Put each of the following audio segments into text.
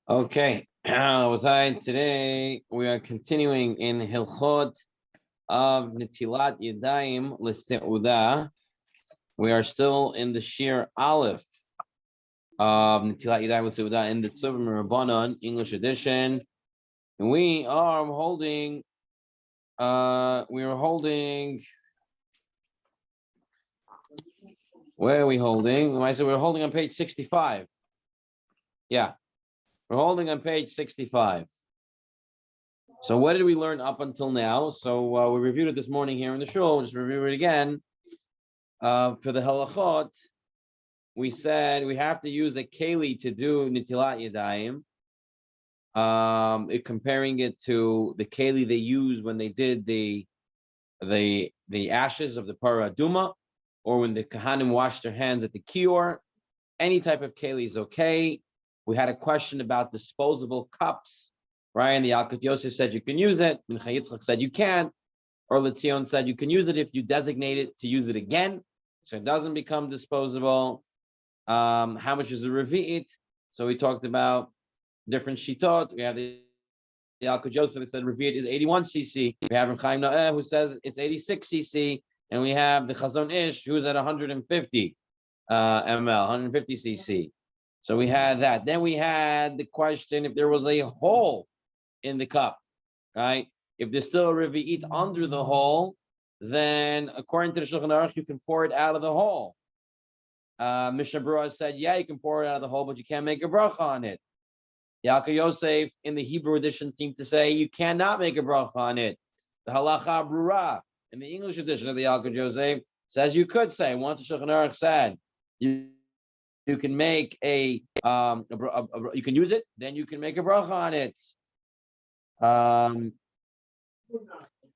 Okay, today we are continuing in Hilchot of Netilat Yadayim L'Seuda. We are still in the Shir Aleph of Netilat Yadayim L'Seuda in the Tzurba Rabbanon English edition, and we are holding. Where are we holding? I said we're holding on page 65. Yeah, we're holding on page 65. So what did we learn up until now? So we reviewed it this morning here in the shul. We'll just review it again. For the halachot, we said we have to use a keli to do nitilat yadayim. Comparing it to the keli they used when they did the ashes of the parah aduma, or when the kahanim washed their hands at the kior. Any type of keli is okay. We had a question about disposable cups. Right, and the Alkut Yosef said you can use it. Mincha Yitzchak said you can't. Or Letzion said you can use it if you designate it to use it again, so it doesn't become disposable. How much is a revi'it? So we talked about different shitot. We have the Alkut Yosef that said revi'it is 81 cc. We have Chaim Noeh who says it's 86 cc, and we have the Chazon Ish who's at 150 ml, 150 cc. So we had that. Then we had the question if there was a hole in the cup, right? If there's still a revi'it under the hole, then according to the Shulchan Aruch, you can pour it out of the hole. Mishnah Berurah said, yeah, you can pour it out of the hole, but you can't make a bracha on it. Yalkut Yosef in the Hebrew edition seemed to say you cannot make a bracha on it. The Halacha Brura in the English edition of the Yalkut Yosef says you could say. Once the Shulchan Aruch said you can make you can use it, then you can make a bracha on it.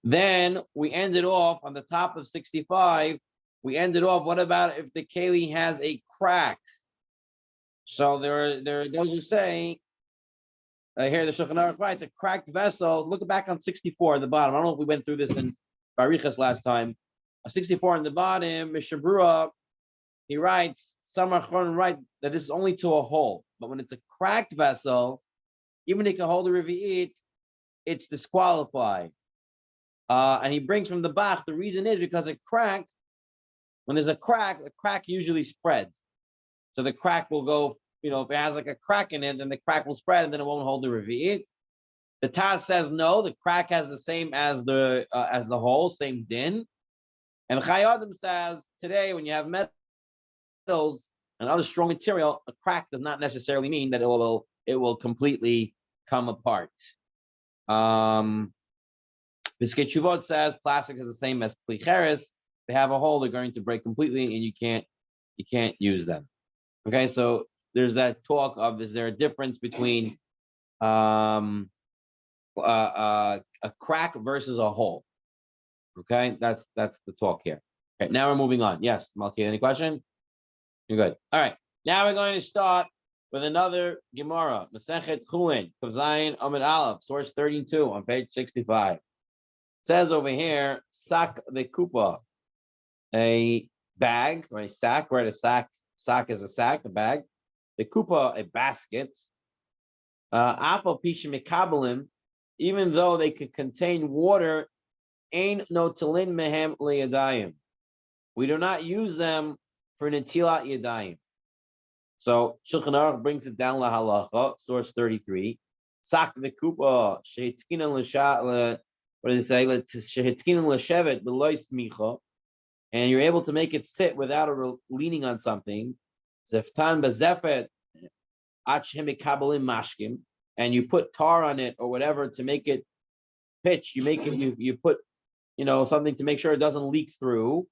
Then we ended off on the top of 65. We ended off, what about if the keli has a crack? So there are those who say, here the Shulchan Aruch writes, a cracked vessel. Look back on 64 at the bottom. I don't know if we went through this in Barichas last time. 64 on the bottom, Mishnah Berurah, he writes, some Achronim write that this is only to a hole. But when it's a cracked vessel, even if it can hold a revi'it, it's disqualified. And he brings from the Bach, the reason is because a crack, when there's a crack, the crack usually spreads. So the crack will go, if it has like a crack in it, then the crack will spread and then it won't hold the revi'it. The Taz says no, the crack has the same as the hole, same din. And Chai Adam says today when you have metals and other strong material, a crack does not necessarily mean that it will completely come apart. Biskei Shuvot says plastic is the same as kli cheres. They have a hole, they're going to break completely, and you can't use them. Okay, so there's that talk of, is there a difference between a crack versus a hole? Okay, that's the talk here. Okay, now we're moving on. Yes, Malki, any question? You're good. All right, now we're going to start with another Gemara, Masechet Chulin, Kuf Zayin Amud Aleph, source 32 on page 65. It says over here, sak the kupa, a bag or a sack, right? Sack is a sack, a bag. The kupa, a basket. Apple pisha mekabelim, even though they could contain water, ain no talin mehem liyadayim. We do not use them for netilat yadayim. So Shulchan Aruch brings it down la halacha, source 33. Sak the kupa shehitzkinan l'shat. What does it say? And you're able to make it sit without leaning on something. Zeftan bazefet mashkim, and you put tar on it or whatever to make it pitch. You make it. You put something to make sure it doesn't leak through.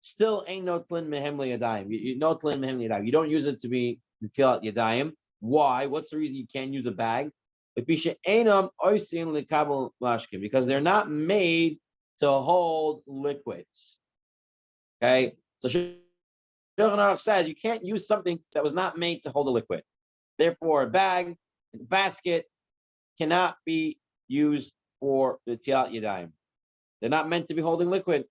Still ain't no tlin mehem yadayim. No tlin mehem yadayim. You don't use it to be netilat yadayim. Why? What's the reason you can't use a bag? Because they're not made to hold liquids. Okay, so Shulchan Aruch says you can't use something that was not made to hold a liquid. Therefore, a bag, a basket cannot be used for the netilat yadayim. They're not meant to be holding liquid.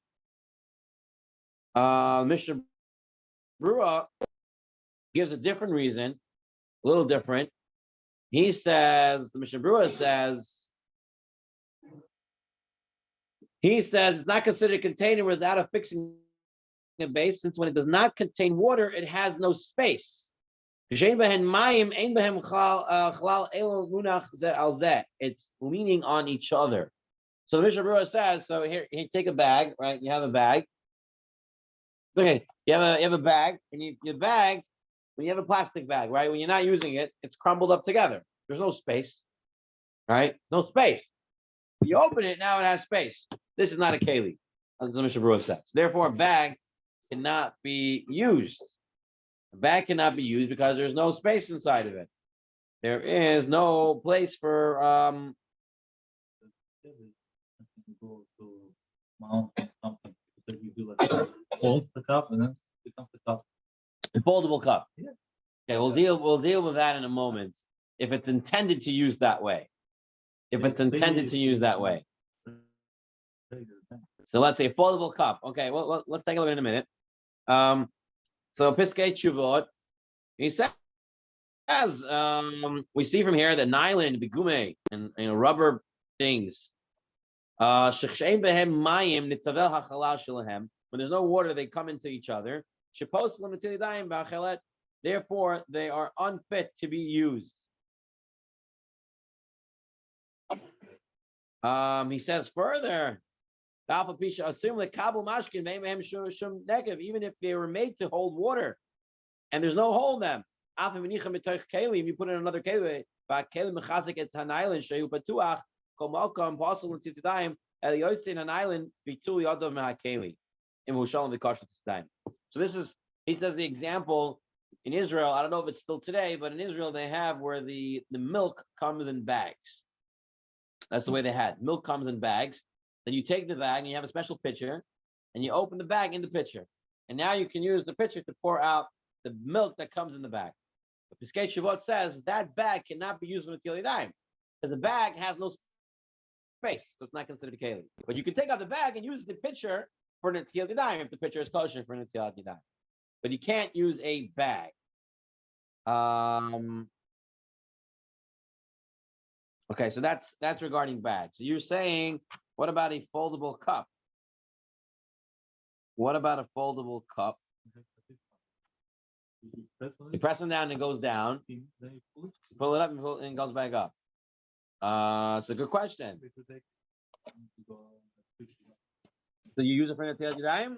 Mishnah Berurah gives a different reason, a little different. He says, the Mishnah Berurah says, it's not considered a container without a fixing base, since when it does not contain water, it has no space. It's leaning on each other. So the Mishnah Berurah says, so here, take a bag, right? You have a bag. Okay, you have a bag, and your bag, when you have a plastic bag, right? When you're not using it, it's crumbled up together. There's no space, right? No space. You open it, now it has space. This is not a keli, as the Mishnah Berurah says. Therefore, a bag cannot be used. A bag cannot be used because there's no space inside of it. There is no place for Fold the cup and then becomes the cup. a foldable cup. Yeah. Okay, we'll deal with that in a moment. If it's intended to use that way. If it's intended to use that way. So let's say a foldable cup. Okay, well, let's take a look in a minute. So Piskei Tshuvot, he says, we see from here that nylon, bigume, and rubber things. When there's no water, they come into each other. Therefore, they are unfit to be used. He says further, even if they were made to hold water and there's no hole in them, if you put in another keli, so this is, he says, the example in Israel. I don't know if it's still today, but in Israel they have where the milk comes in bags. That's the way they had. Milk comes in bags. Then you take the bag and you have a special pitcher and you open the bag in the pitcher. And now you can use the pitcher to pour out the milk that comes in the bag. But Piskei Tshuvot says that bag cannot be used for Netilat Yadayim because the bag has no space, so it's not considered a keli. But you can take out the bag and use the pitcher for Netilat Yadayim if the pitcher is kosher for Netilat Yadayim. But you can't use a bag. Okay, so that's regarding bags. So you're saying, what about a foldable cup? What about a foldable cup? You press them down and it goes down. You pull it up and it goes back up. It's a good question. So you use it for Netilat Yadayim?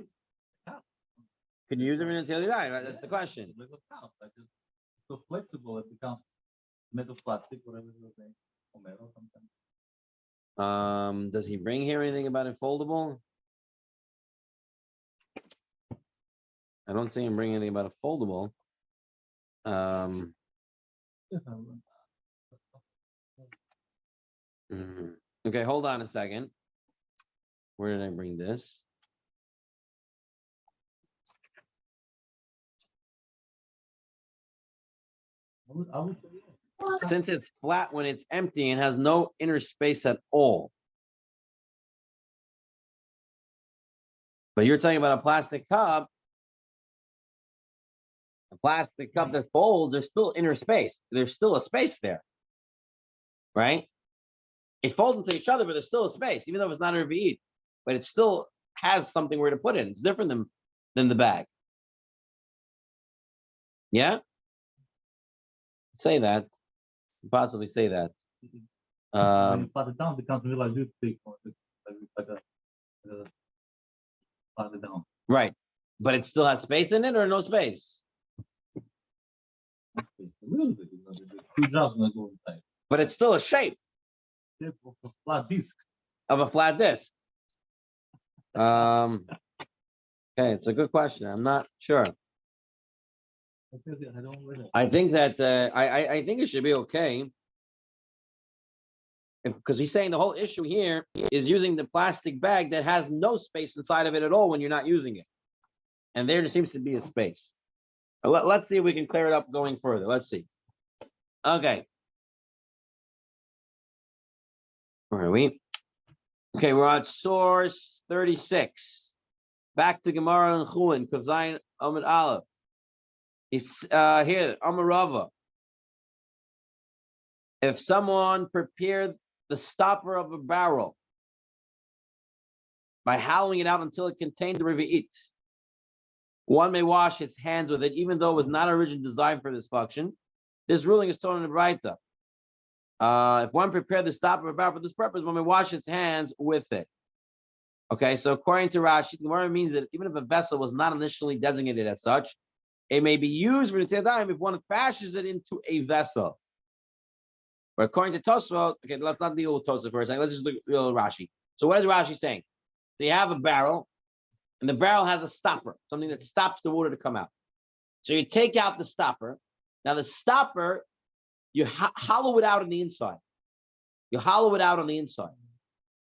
Can you use it for Netilat Yadayim? That's the question. It's so flexible, it becomes metal plastic, whatever you're saying. Does he bring here anything about it foldable? I don't see him bring anything about a foldable. Okay, hold on a second. Where did I bring this? Since it's flat when it's empty and has no inner space at all. But you're talking about a plastic cup. A plastic cup that folds, there's still inner space. There's still a space there. Right? It folds into each other, but there's still a space, even though it's not a reveat. But it still has something where to put it. It's different than the bag. Yeah? Say that. Possibly say that. When you pat it down, it becomes really like this big. Pat it down. Right. But it still has space in it or no space? A little bit. 2 drops going to go inside. But it's still a shape. Shape of a flat disc. Of a flat disc. Okay, it's a good question. I'm not sure. I think that I think it should be okay. Because he's saying the whole issue here is using the plastic bag that has no space inside of it at all when you're not using it. And there seems to be a space. Let's see if we can clear it up going further. Let's see. Okay. Where are we? Okay, we're on source 36. Back to Gemara and Chulin, Kavzayin Amid Aleph. He's here, Amarava. If someone prepared the stopper of a barrel by hollowing it out until it contained the revi'it, one may wash its hands with it, even though it was not originally designed for this function. This ruling is taught in the Braita. If one prepared the stopper of a barrel for this purpose, one may wash its hands with it. Okay, so according to Rashi, the Gemara means that even if a vessel was not initially designated as such, it may be used for Yadayim if one fashions it into a vessel. But according to Tosfot, okay, let's not deal with Tosfot for a second. Let's just look at Rashi. So what is Rashi saying? So you have a barrel, and the barrel has a stopper, something that stops the water to come out. So you take out the stopper. Now the stopper, you hollow it out on the inside. You hollow it out on the inside,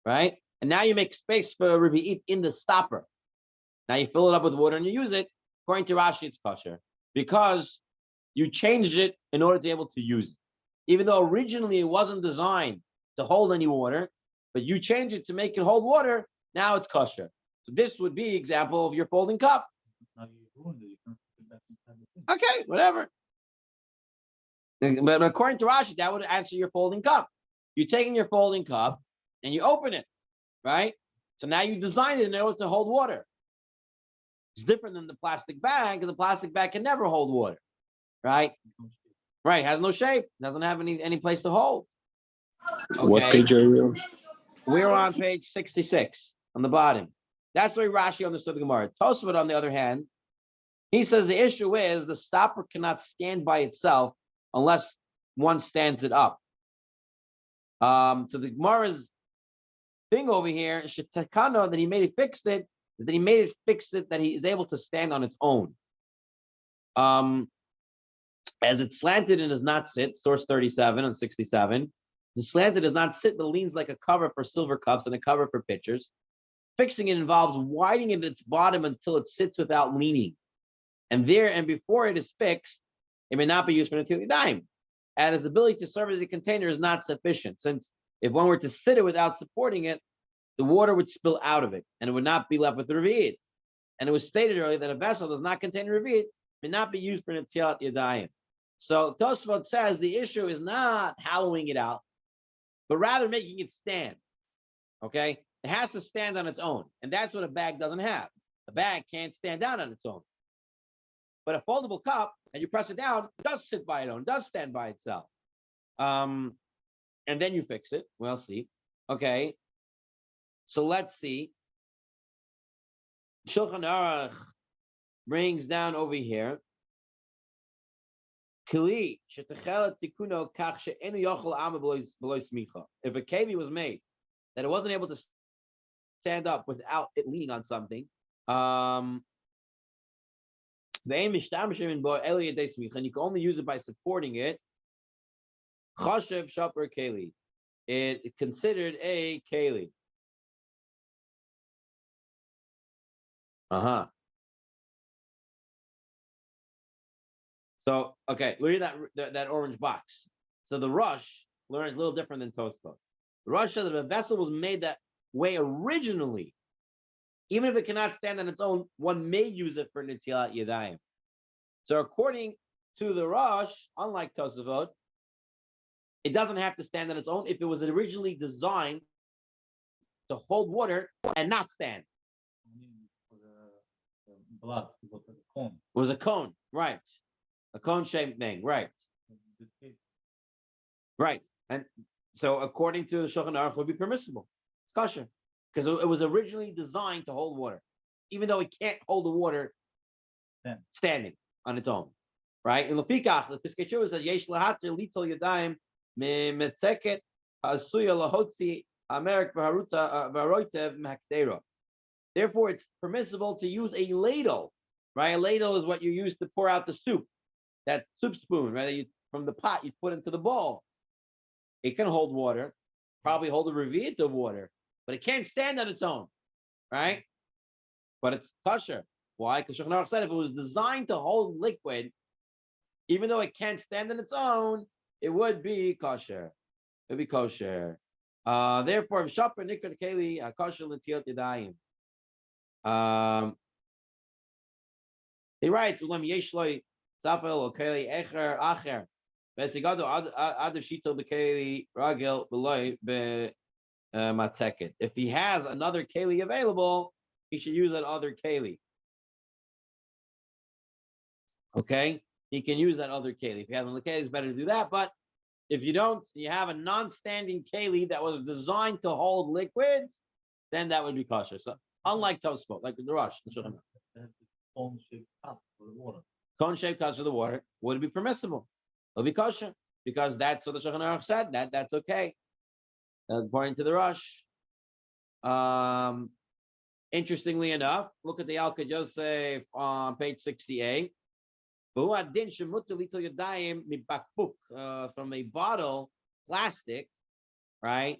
right? And now you make space for revi'it in the stopper. Now you fill it up with water and you use it. According to Rashi, it's kosher because you changed it in order to be able to use it. Even though originally it wasn't designed to hold any water, but you change it to make it hold water, now it's kosher. So this would be example of your folding cup. Okay, whatever. But according to Rashi, that would answer your folding cup. You're taking your folding cup and you open it, right? So now you designed it in order to hold water. It's different than the plastic bag, because the plastic bag can never hold water, right? Right, it has no shape, doesn't have any place to hold. Okay. What page are you on? We're on page 66 on the bottom. That's why Rashi understood the Gemara. Tosfot, on the other hand, he says the issue is the stopper cannot stand by itself unless one stands it up. So the Gemara's thing over here, Shetakana, that he made it fixed it, is that he made it fixed it that he is able to stand on its own. As it's slanted and does not sit, source 37 and 67. The slanted does not sit, but leans like a cover for silver cups and a cover for pitchers. Fixing it involves widening its bottom until it sits without leaning. And before it is fixed, it may not be used for Netilat Yadayim. And its ability to serve as a container is not sufficient, since if one were to sit it without supporting it, the water would spill out of it, and it would not be left with the revi'it. And it was stated earlier that a vessel does not contain revi'it may not be used for Netilat Yadayim. So Tosfot says the issue is not hollowing it out, but rather making it stand. Okay? It has to stand on its own. And that's what a bag doesn't have. A bag can't stand down on its own. But a foldable cup, and you press it down, does sit by its own, does stand by itself. And then you fix it. We'll see. Okay. So let's see. Shulchan Aruch brings down over here. If a keli was made that it wasn't able to stand up without it leaning on something, and you can only use it by supporting it, it's considered a keli. So, okay, look at that orange box. So the Rush learns a little different than Tosfot. The Rush says that if a vessel was made that way originally, even if it cannot stand on its own, one may use it for Netilat Yadayim. So according to the Rush, unlike Tosfot, it doesn't have to stand on its own if it was originally designed to hold water and not stand. Blood, it was a cone, right? A cone-shaped thing, right? Right. And so according to the Shulchan Aruch, it would be permissible. It's kosher. Because it was originally designed to hold water, even though it can't hold the water standing on its own. Right? In Lefikach, the Piskei Shuvah says, Yesh lahatir litol yadayim metzeket hasuya lahotzi hamerek v'haroitev mehakdera. Therefore, it's permissible to use a ladle. Right? A ladle is what you use to pour out the soup. That soup spoon, right? From the pot, you put into the bowl. It can hold water, probably hold a revi'it of water, but it can't stand on its own, right? But it's kosher. Why? Because Shulchan Aruch said if it was designed to hold liquid, even though it can't stand on its own, it would be kosher. It would be kosher. Therefore, if shaper nikra keli kosher l'netilat yadayim. He writes, If he has another keli available, he should use that other keli. Okay, he can use that other keli. If he has another keli, it's better to do that. But if you don't, you have a non-standing keli that was designed to hold liquids, then that would be kosher. So unlike Tosfot, like the Rush, Cone-shaped cup for the water. cone-shaped cups for the water would be permissible. It'll be kosher because that's what the Shulchan Aruch said. That's okay, according to the Rush. Interestingly enough, look at the Alka Yosef on page 68. From a bottle, plastic, right?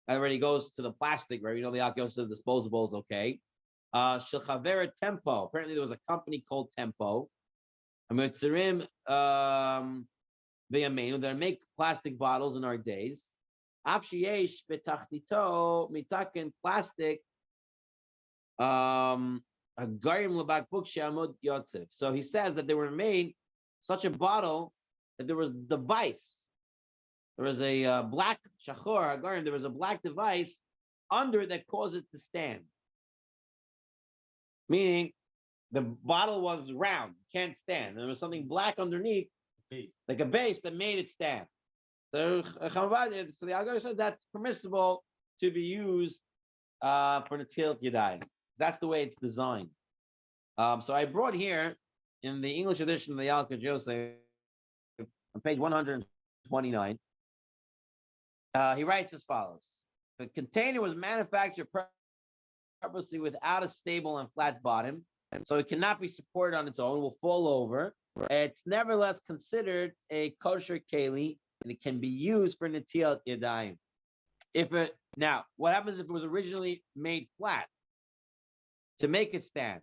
That already goes to the plastic, right? You know, the Alka Yosef disposable is okay. Shechavera Tempo. Apparently, there was a company called Tempo. I mean, Tzurim, they make plastic bottles in our days. Afshiyesh betachtito mitaken plastic. So he says that they were made such a bottle that there was a device. There was a black shachor hagarim. There was a black device under it that caused it to stand. Meaning, the bottle was round, can't stand. There was something black underneath, like a base that made it stand. So the Algar said that's permissible to be used for Netilat Yadayim. That's the way it's designed. So I brought here in the English edition of the Alka Yosef on page 129. He writes as follows: the container was manufactured purposely without a stable and flat bottom, so it cannot be supported on its own, will fall over. It's nevertheless considered a kosher keli, and it can be used for Netilat Yadayim. Now, what happens if it was originally made flat to make it stand,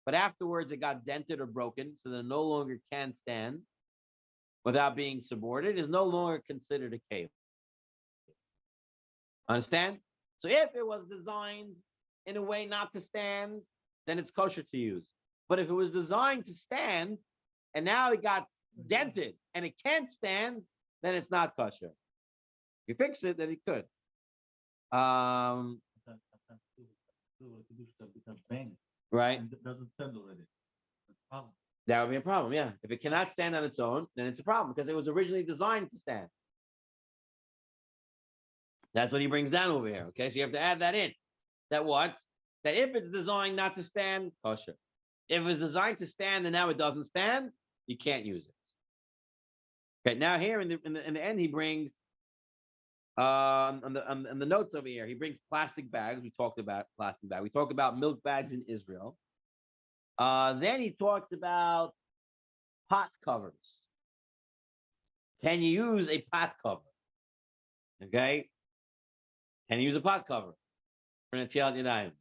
but afterwards it got dented or broken, so that it no longer can stand without being subordinate, is no longer considered a keli. Understand? So if it was designed in a way not to stand, then it's kosher to use. But if it was designed to stand and now it got dented and it can't stand, then it's not kosher. If you fix it, then it could. Right? It doesn't stand already. That would be a problem, yeah. If it cannot stand on its own, then it's a problem because it was originally designed to stand. That's what he brings down over here. Okay, so you have to add that in. That what? That if it's designed not to stand, kosher. If it was designed to stand and now it doesn't stand, you can't use it. Okay, now here in the end, he brings on the notes over here, he brings plastic bags. We talked about plastic bags. We talked about milk bags in Israel. Then he talked about pot covers. Can you use a pot cover? Okay. Can you use a pot cover for Netilat Yadayim?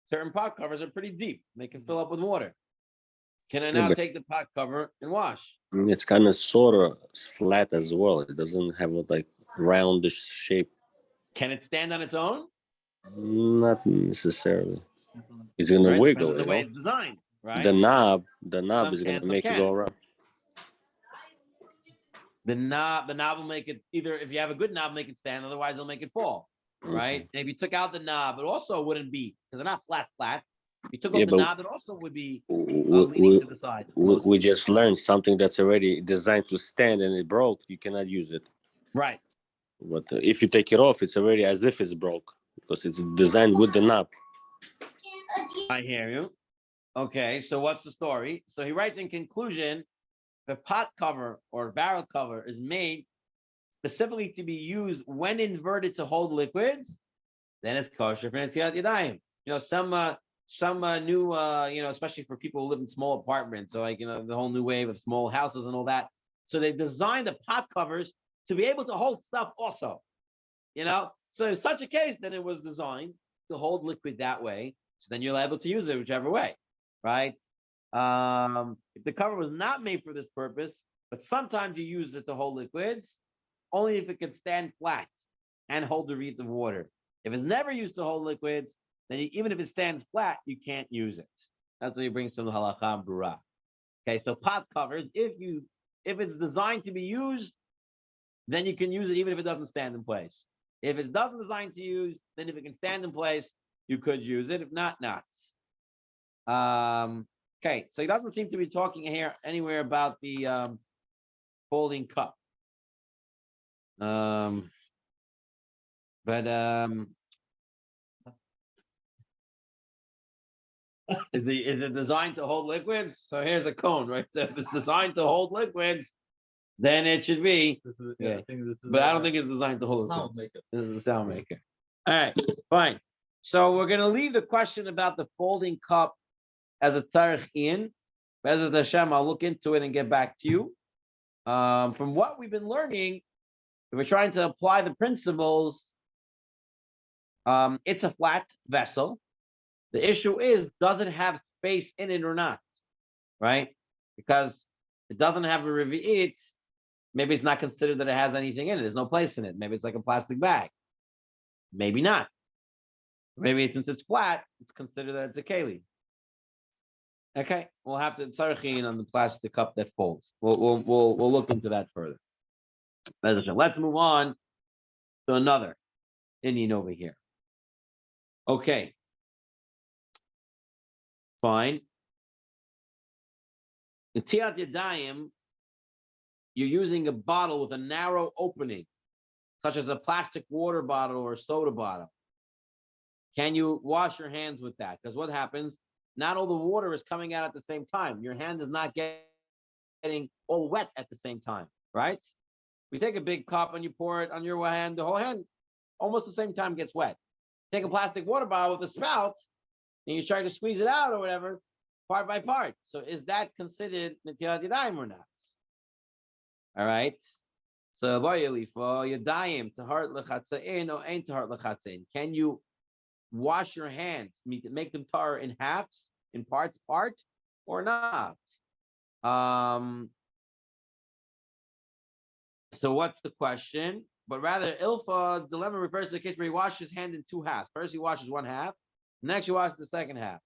Certain pot covers are pretty deep. They can fill up with water. Can I now take the pot cover and wash? It's kind of sort of flat as well. It doesn't have a like roundish shape. Can it stand on its own? Not necessarily. It's gonna wiggle. The way it's designed, right? The knob is gonna make it go around. The knob will make it either, if you have a good knob, make it stand. Otherwise, it'll make it fall, right? And if you took out the knob, it also wouldn't be, because they're not flat. If you took out the knob, it also would be leaning to the side. We just learned something that's already designed to stand and it broke. You cannot use it. Right. But if you take it off, it's already as if it's broke because it's designed with the knob. I hear you. Okay, so what's the story? So he writes in conclusion, the pot cover or barrel cover is made specifically to be used when inverted to hold liquids, then it's kosher for Netilat Yadayim. You know, some new, especially for people who live in small apartments, so like, the whole new wave of small houses and all that. So they designed the pot covers to be able to hold stuff also, So in such a case, then it was designed to hold liquid that way. So then you're able to use it whichever way, right? If the cover was not made for this purpose, but sometimes you use it to hold liquids, only if it can stand flat and hold the wreath of water. If it's never used to hold liquids, then even if it stands flat, you can't use it. That's what he brings from the halakha brura. Okay, so pot covers, if you if it's designed to be used, then you can use it even if it doesn't stand in place. If it doesn't designed to use, then if it can stand in place, you could use it. If not, not. Okay, so he doesn't seem to be talking here anywhere about the folding cup. But is it designed to hold liquids? So here's a cone, right? So if it's designed to hold liquids, then it should be. This is, Yeah. I think this is. But I don't think it's designed to hold Sound liquids. maker. This is a sound maker. All right, fine. So we're gonna leave the question about the folding cup as a tarich in. Bezat Hashem, I'll look into it and get back to you. From what we've been learning, if we're trying to apply the principles, it's a flat vessel. The issue is, does it have space in it or not? Right? Because it doesn't have a revi'it, maybe it's not considered that it has anything in it. There's no place in it. Maybe it's like a plastic bag. Maybe not. Maybe since it's flat, it's considered that it's a keli. Okay, we'll have to tzarichin on the plastic cup that folds. We'll look into that further. Let's move on to another Indian over here. Okay, fine. The Netilat Yadayim, you're using a bottle with a narrow opening, such as a plastic water bottle or a soda bottle. Can you wash your hands with that? Because what happens? Not all the water is coming out at the same time. Your hand is not getting all wet at the same time, right? We take a big cup and you pour it on your hand, the whole hand almost the same time gets wet. Take a plastic water bottle with a spout and you try to squeeze it out or whatever, part by part. So is that considered Netilat Yadayim or not? All right. So Yadayim tahart lechatzain or ain't tahart lechatzain. Can you wash your hands, make them tar in halves, in part, or not? So what's the question? But rather, Ilfa's dilemma refers to the case where he washes his hand in two halves. First, he washes one half, next he washes the second half.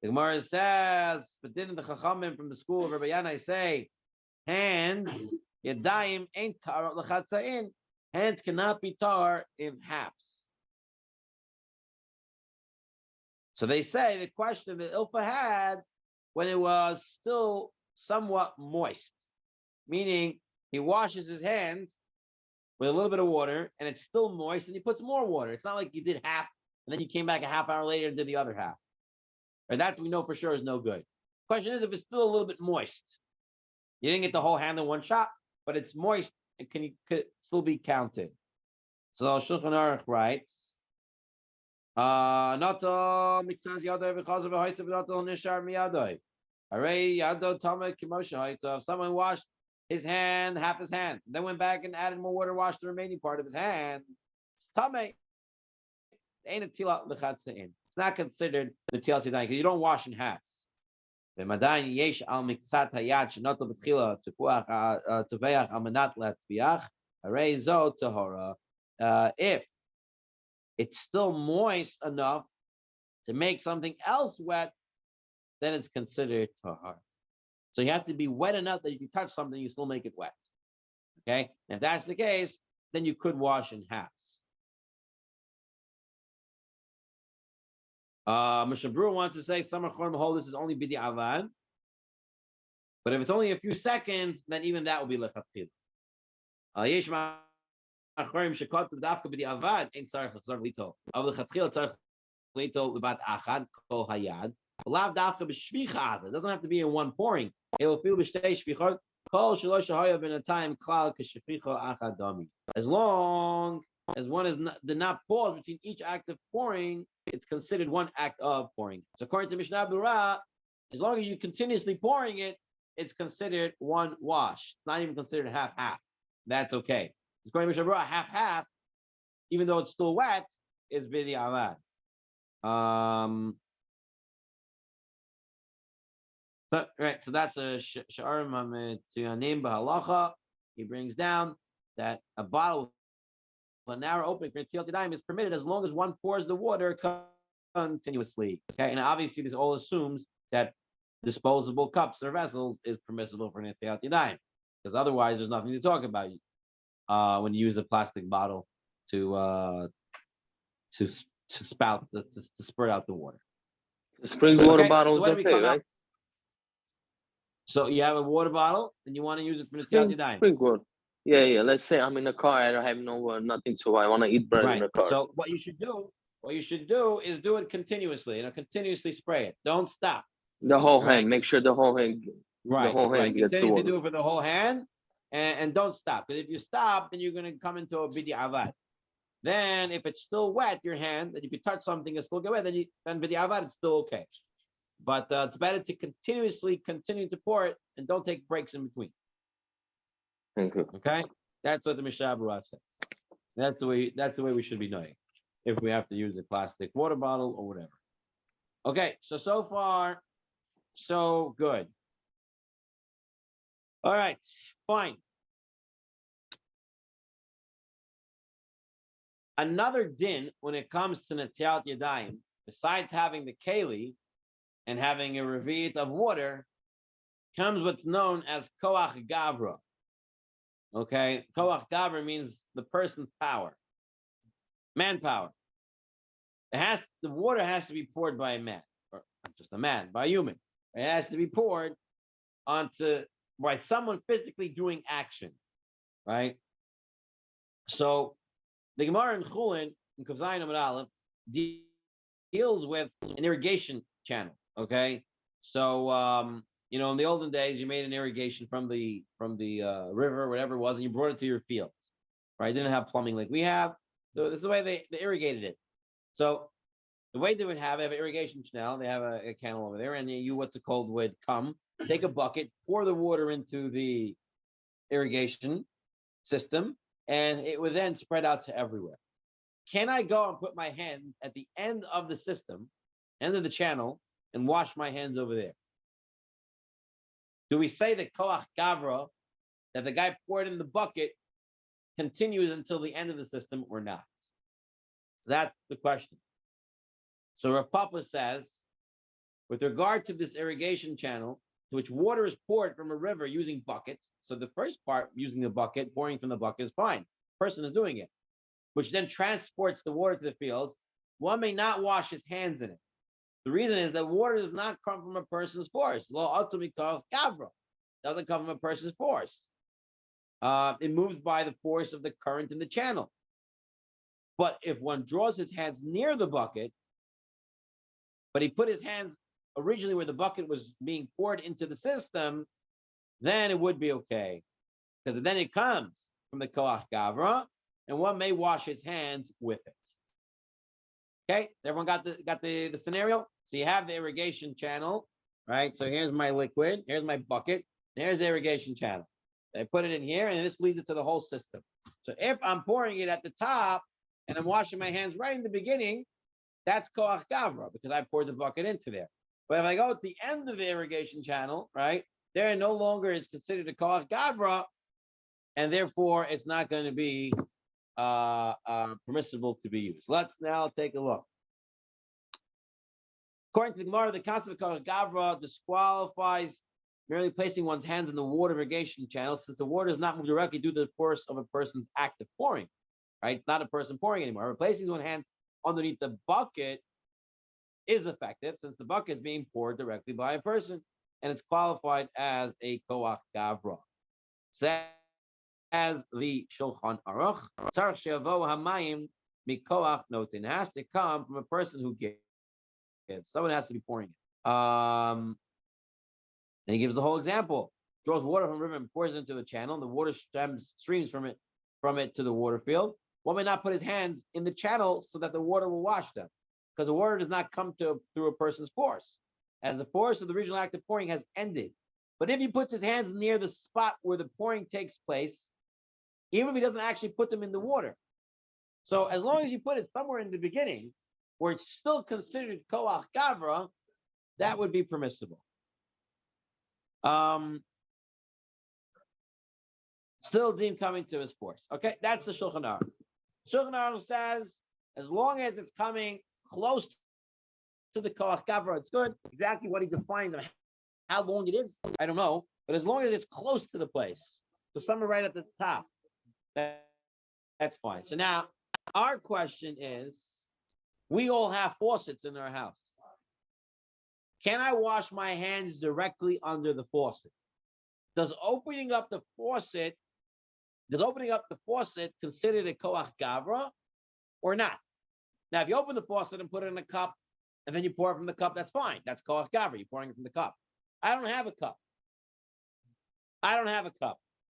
The Gemara says, but didn't the Chachamim from the school of Rabbi Yanai say, hands, Yadayim ain't tar l'chatzain, hands cannot be tar in halves. So they say the question that Ilfa had when it was still somewhat moist, meaning he washes his hands with a little bit of water and it's still moist and he puts more water. It's not like you did half and then you came back a half hour later and did the other half. Or that we know for sure is no good. Question is if it's still a little bit moist. You didn't get the whole hand in one shot, but it's moist. It could still be counted. So Shulchan Aruch writes, if someone washed his hand, half his hand, then went back and added more water, washed the remaining part of his hand, it's tamei. It's not considered the Netilat Yadayim because you don't wash in halves. If it's still moist enough to make something else wet, then it's considered tahar. So you have to be wet enough that you can touch something, you still make it wet. Okay? And if that's the case, then you could wash in halves. Mr. Brewer wants to say, Summer Chorm hold this is only bidi avad. But if it's only a few seconds, then even that will be lechatchila. Achrim shekot dafka b'di avad ain't tzarich l'chzar v'lito. Av l'chatchila tzarich l'ito l'bat achad kol hayad. Lav dafka b'shvicha ad. It doesn't have to be in one pouring. It will feel b'shtei shvichot kol shelo shahaya ben a time klal k'shvicha achad dami. As long as one did not pause between each act of pouring, it's considered one act of pouring. So according to Mishnah Berurah, as long as you continuously pouring it, it's considered one wash. It's not even considered half-half. That's okay. According to Mishnah Berurah, half-half, even though it's still wet, is bidi avad. So that's a sha'arim hametiyanim b'halacha. He brings down that a bottle with a narrow opening for Netilat Yadayim is permitted as long as one pours the water continuously. Okay, and obviously this all assumes that disposable cups or vessels is permissible for Netilat Yadayim. because otherwise there's nothing to talk about. When you use a plastic bottle to spout to spurt out the water. Spring water Okay, bottle so is what do we okay, come out? right? So you have a water bottle and you want to use it for the Spring, Yadayim. spring water. Yeah, yeah. Let's say I'm in a car. I don't have no nothing to. I want to eat bread in Right. the car. So what you should do is do it continuously. Continuously spray it. Don't stop. The whole Right. hand. Make sure the whole hand, Right. whole hand gets the Continuously water. do it for the whole hand, and don't stop. Because if you stop, then you're going to come into a bidi avad. Then, if it's still wet, your hand, and if you touch something, it's still get wet. Then bidi avad, it's still okay. But it's better to continue to pour it, and don't take breaks in between. Thank you. Okay, that's what the Mishnah Berurah says. That's the way we should be doing if we have to use a plastic water bottle or whatever. Okay, so far, so good. All right, fine. Another din when it comes to Netilat Yadayim, besides having the keli and having a revi'it of water, comes what's known as koach gavra. Okay, koach gavra means the person's power, manpower. The water has to be poured by a man, or not just a man, by a human. It has to be poured by someone physically doing action, right? So the Gemara in Chulin in Kuf Zayin Amud Aleph deals with an irrigation channel. Okay, so in the olden days, you made an irrigation from the river, whatever it was, and you brought it to your fields. Right? Didn't have plumbing like we have. So this is the way they irrigated it. So the way they would have an irrigation channel, they have a canal over there, and you, would come, take a bucket, pour the water into the irrigation system, and it would then spread out to everywhere. Can I go and put my hand at the end of the system, end of the channel, and wash my hands over there? Do we say that koach gavra, that the guy poured in the bucket, continues until the end of the system or not? That's the question. So Rav Papa says, with regard to this irrigation channel, to which water is poured from a river using buckets. So the first part, using the bucket, pouring from the bucket, is fine. The person is doing it, which then transports the water to the fields. One may not wash his hands in it. The reason is that water does not come from a person's force. Lo atumikov gavra doesn't come from a person's force. It moves by the force of the current in the channel. But if one draws his hands near the bucket, but he put his hands originally where the bucket was being poured into the system, then it would be okay. Because then it comes from the koach gavra, and one may wash his hands with it. Okay, everyone got the scenario? So you have the irrigation channel, right? So here's my liquid, here's my bucket, and here's the irrigation channel. I put it in here, and this leads it to the whole system. So if I'm pouring it at the top, and I'm washing my hands right in the beginning, that's koach gavra, because I poured the bucket into there. But if I go at the end of the irrigation channel, right, there no longer is considered a koach gavra, and therefore it's not going to be permissible to be used. Let's now take a look. According to the Gemara, the concept of koach gavra disqualifies merely placing one's hands in the water irrigation channel, since the water does not move directly due to the force of a person's act of pouring. Right, not a person pouring anymore. Replacing one hand underneath the bucket is effective, since the bucket is being poured directly by a person, and it's qualified as a koach gavra. Says the Shulchan Aruch, tzarich she'yavo hamayim mikoach notin. It has to come from a person who gives. Someone has to be pouring it. And he gives the whole example. Draws water from a river and pours it into the channel, and the water streams from it to the water field. One may not put his hands in the channel so that the water will wash them, because the water does not come through a person's force, as the force of the original act of pouring has ended. But if he puts his hands near the spot where the pouring takes place, even if he doesn't actually put them in the water, so as long as you put it somewhere in the beginning where it's still considered koach gavra, that would be permissible. Still deemed coming to his force. Okay, that's the Shulchan Aruch. Shulchan Aruch says, as long as it's coming close to the koach gavra, it's good. Exactly what he defined, how long it is, I don't know. But as long as it's close to the place, So some are right at the top. That's fine. So now our question is, we all have faucets in our house. Can I wash my hands directly under the faucet? Does opening up the faucet considered a koach gavra or not? Now, if you open the faucet and put it in a cup, and then you pour it from the cup, that's fine. That's koach gavra. You're pouring it from the cup. I don't have a cup.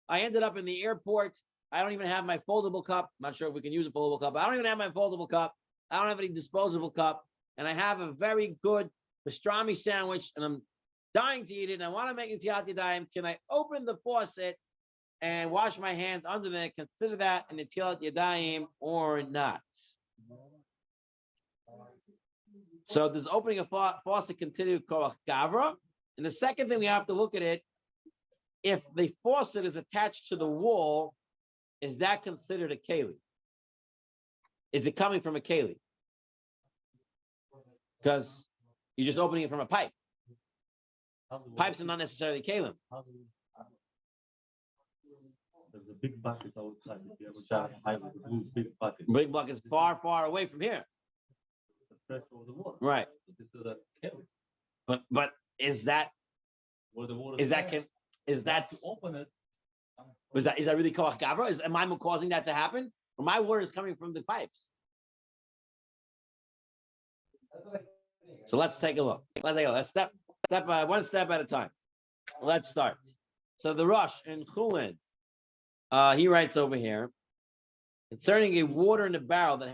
I ended up in the airport. I don't even have my foldable cup. I'm not sure if we can use a foldable cup. I don't even have my foldable cup. I don't have any disposable cup. And I have a very good pastrami sandwich, and I'm dying to eat it. And I want to make it Netilat Yadayim. Can I open the faucet and wash my hands under there? Consider that an Netilat Yadayim or not? So does opening a faucet continue koach gavra? And the second thing we have to look at it, if the faucet is attached to the wall, is that considered a keli? Is it coming from a keli? Because you're just opening it from a pipe. Pipes are not necessarily kelim. There's a big bucket outside. If you ever try to hide with a blue big bucket. Big bucket is far, far away from here. The pressure of the water. Right. So this is a kettle. But is that Where the water is that to open it? is that really koach gavra? Am I causing that to happen? Or my water is coming from the pipes? So let's take a look. Let's step one step at a time. Let's start. So the Rosh in Chulin, he writes over here concerning a water in a barrel that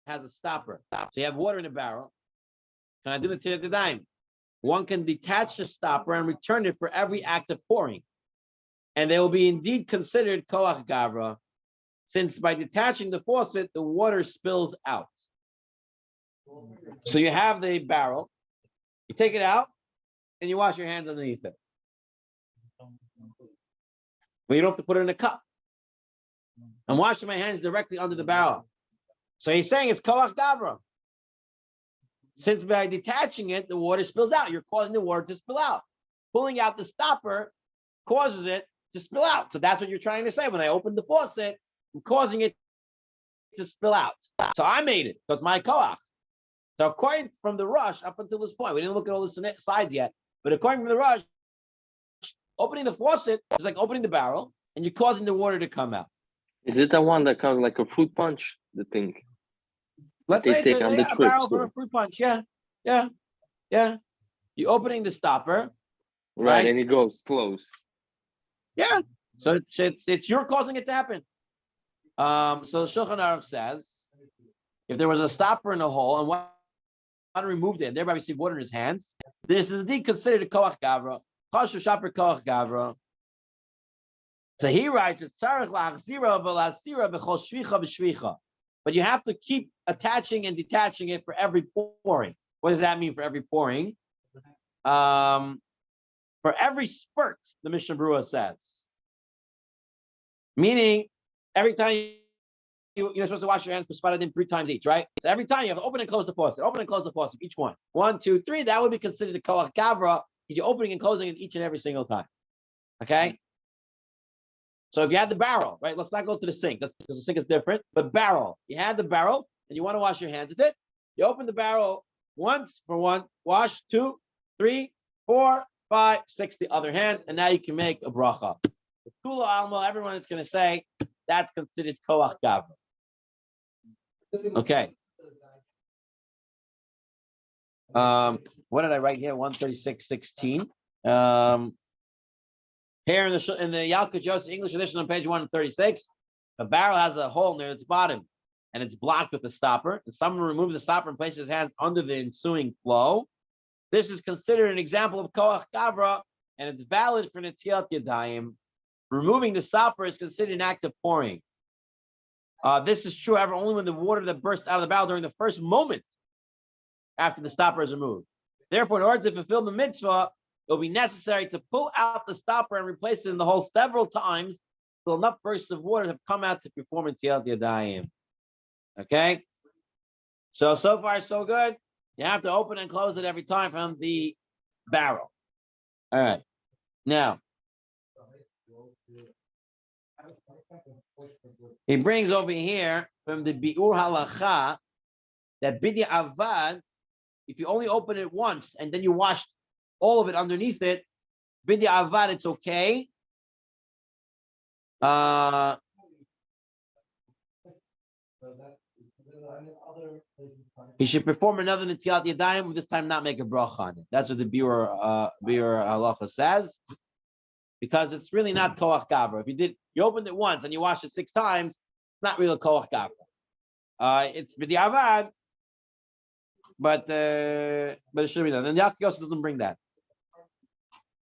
has a stopper. So you have water in a barrel. Can I do the Netilat Yadayim? One can detach the stopper and return it for every act of pouring, and they will be indeed considered koach gavra, since by detaching the faucet, the water spills out. So you have the barrel, you take it out, and you wash your hands underneath it. But you don't have to put it in a cup. I'm washing my hands directly under the barrel. So he's saying it's koach gavra. Since by detaching it, the water spills out. You're causing the water to spill out. Pulling out the stopper causes it to spill out. So that's what you're trying to say. When I open the faucet, I'm causing it to spill out. So I made it. So it's my koach. So according from the Rush, up until this point, we didn't look at all the sides yet, but according from the Rush, opening the faucet is like opening the barrel, and you're causing the water to come out. Is it the one that comes like a fruit punch? The thing. Let's They say take on the a trip, barrel for so. a fruit punch. Yeah. You're opening the stopper. Right, and it goes close. Yeah. So it's you're causing it to happen. So Shulchan Aruch says, if there was a stopper in a hole and one removed it and thereby received water in his hands, this is indeed considered a koach gavra. Chashuv shaper koach gavra. So he writes, but you have to keep attaching and detaching it for every pouring. What does that mean for every pouring? For every spurt, the Mishnah Berurah says. Meaning, every time you're supposed to wash your hands for spadadim 3 times each, right? So every time you have to open and close the faucet, each one. 1, 2, 3, that would be considered a koach gavra because you're opening and closing it each and every single time. Okay? So if you had the barrel, right? Let's not go to the sink because the sink is different. But barrel, you had the barrel and you want to wash your hands with it. You open the barrel once for one, wash 2, 3, 4, 5, 6 the other hand, and now you can make a bracha. Kula alma, everyone is going to say that's considered koach gavra. Okay. What did I write here? 136:16. Here in the Yalkut Yosef English edition on page 136, a barrel has a hole near its bottom, and it's blocked with a stopper. And someone removes the stopper and places his hands under the ensuing flow. This is considered an example of koach gavra, and it's valid for Netilat Yadayim. Removing the stopper is considered an act of pouring. This is true, however, only when the water that bursts out of the barrel during the first moment after the stopper is removed. Therefore, in order to fulfill the mitzvah, it will be necessary to pull out the stopper and replace it in the hole several times until enough bursts of water have come out to perform Netilat Yadayim. Okay? So far, so good. You have to open and close it every time from the barrel. All right. Now, He brings over here from the Biur Halacha that Bidya Avad, if you only open it once and then you wash all of it underneath it, Bidya Avad, it's okay. He should perform another Netilat Yadayim, this time not make a bracha on it. That's what the Biur Halacha says, because it's really not Koach Gavra. If you opened it once and you washed it 6 times, it's not really Koach Gavra. It's B'diavad, but it should be done. And Yaakov doesn't bring that.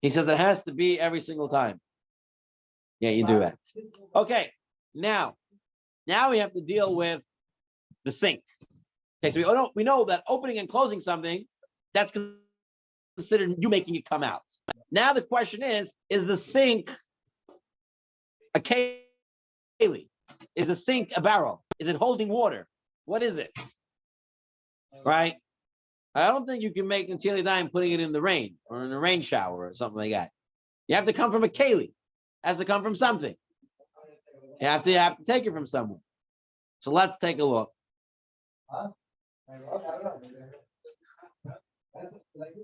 He says it has to be every single time. Yeah, you do that. Okay, now we have to deal with the sink. Okay, so we know that opening and closing something, that's considered you making it come out. Now the question is the sink a keli? Is the sink a barrel? Is it holding water? What is it? Right? I don't think you can make Netilat Yadayim putting it in the rain or in a rain shower or something like that. You have to come from a keli. It has to come from something. You have to take it from somewhere. So let's take a look.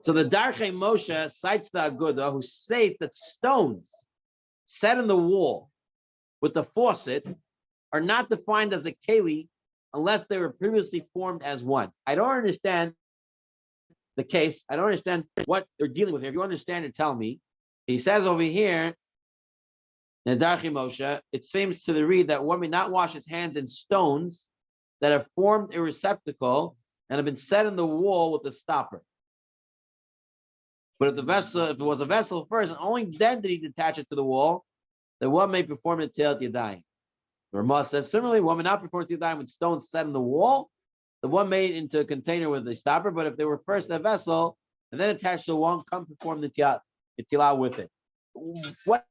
So the Darchei Moshe cites the Aguda, who states that stones set in the wall with the faucet are not defined as a keli unless they were previously formed as one. I don't understand the case. I don't understand what they're dealing with here. If you understand it, tell me. He says over here, in Darchei Moshe, it seems to the read that one may not wash his hands in stones that have formed a receptacle and have been set in the wall with a stopper. But if it was a vessel first, and only then did he detach it to the wall, then one may perform it Netilat Yadayim. The Ramah says similarly, one may not perform Netilat Yadayim with stones set in the wall, the one made into a container with a stopper. But if they were first a vessel and then attached to one, come perform the Netilat with it. What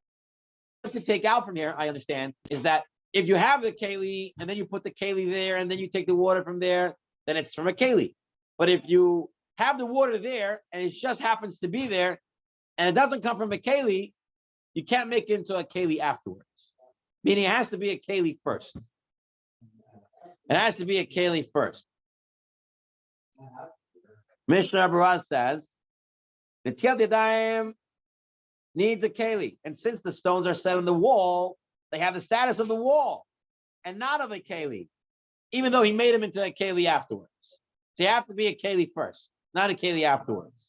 to take out from here, I understand, is that if you have the keli and then you put the keli there and then you take the water from there, then it's from a keli. But if you have the water there and it just happens to be there and it doesn't come from a keli, you can't make it into a keli afterwards. Meaning it has to be a keli first. It has to be a keli first. Mishnah Baraz says, the Netilat Yadayim needs a keli. And since the stones are set on the wall, they have the status of the wall and not of a keli, even though he made them into a keli afterwards. So you have to be a keli first, not a keli afterwards.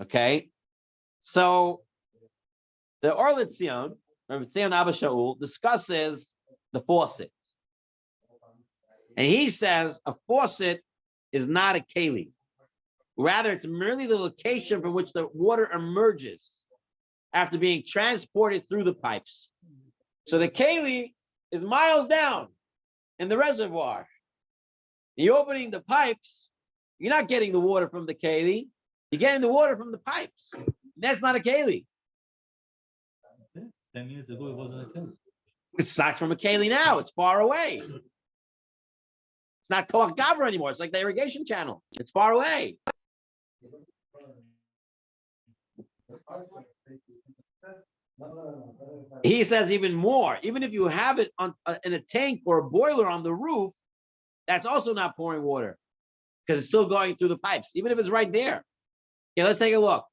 Okay? So the Or L'Tzion, Rabbi Tzion Abba Shaul, discusses the faucet. And he says a faucet is not a keli. Rather, it's merely the location from which the water emerges after being transported through the pipes. So the keli is miles down in the reservoir. You're opening the pipes, you're not getting the water from the keli, you're getting the water from the pipes. And that's not a keli. 10 years ago, it wasn't a keli. It's not from a keli now, it's far away. It's not Koach Gavra anymore, it's like the irrigation channel. It's far away. He says even more. Even if you have it on in a tank or a boiler on the roof, that's also not pouring water because it's still going through the pipes, even if it's right there. Okay, let's take a look.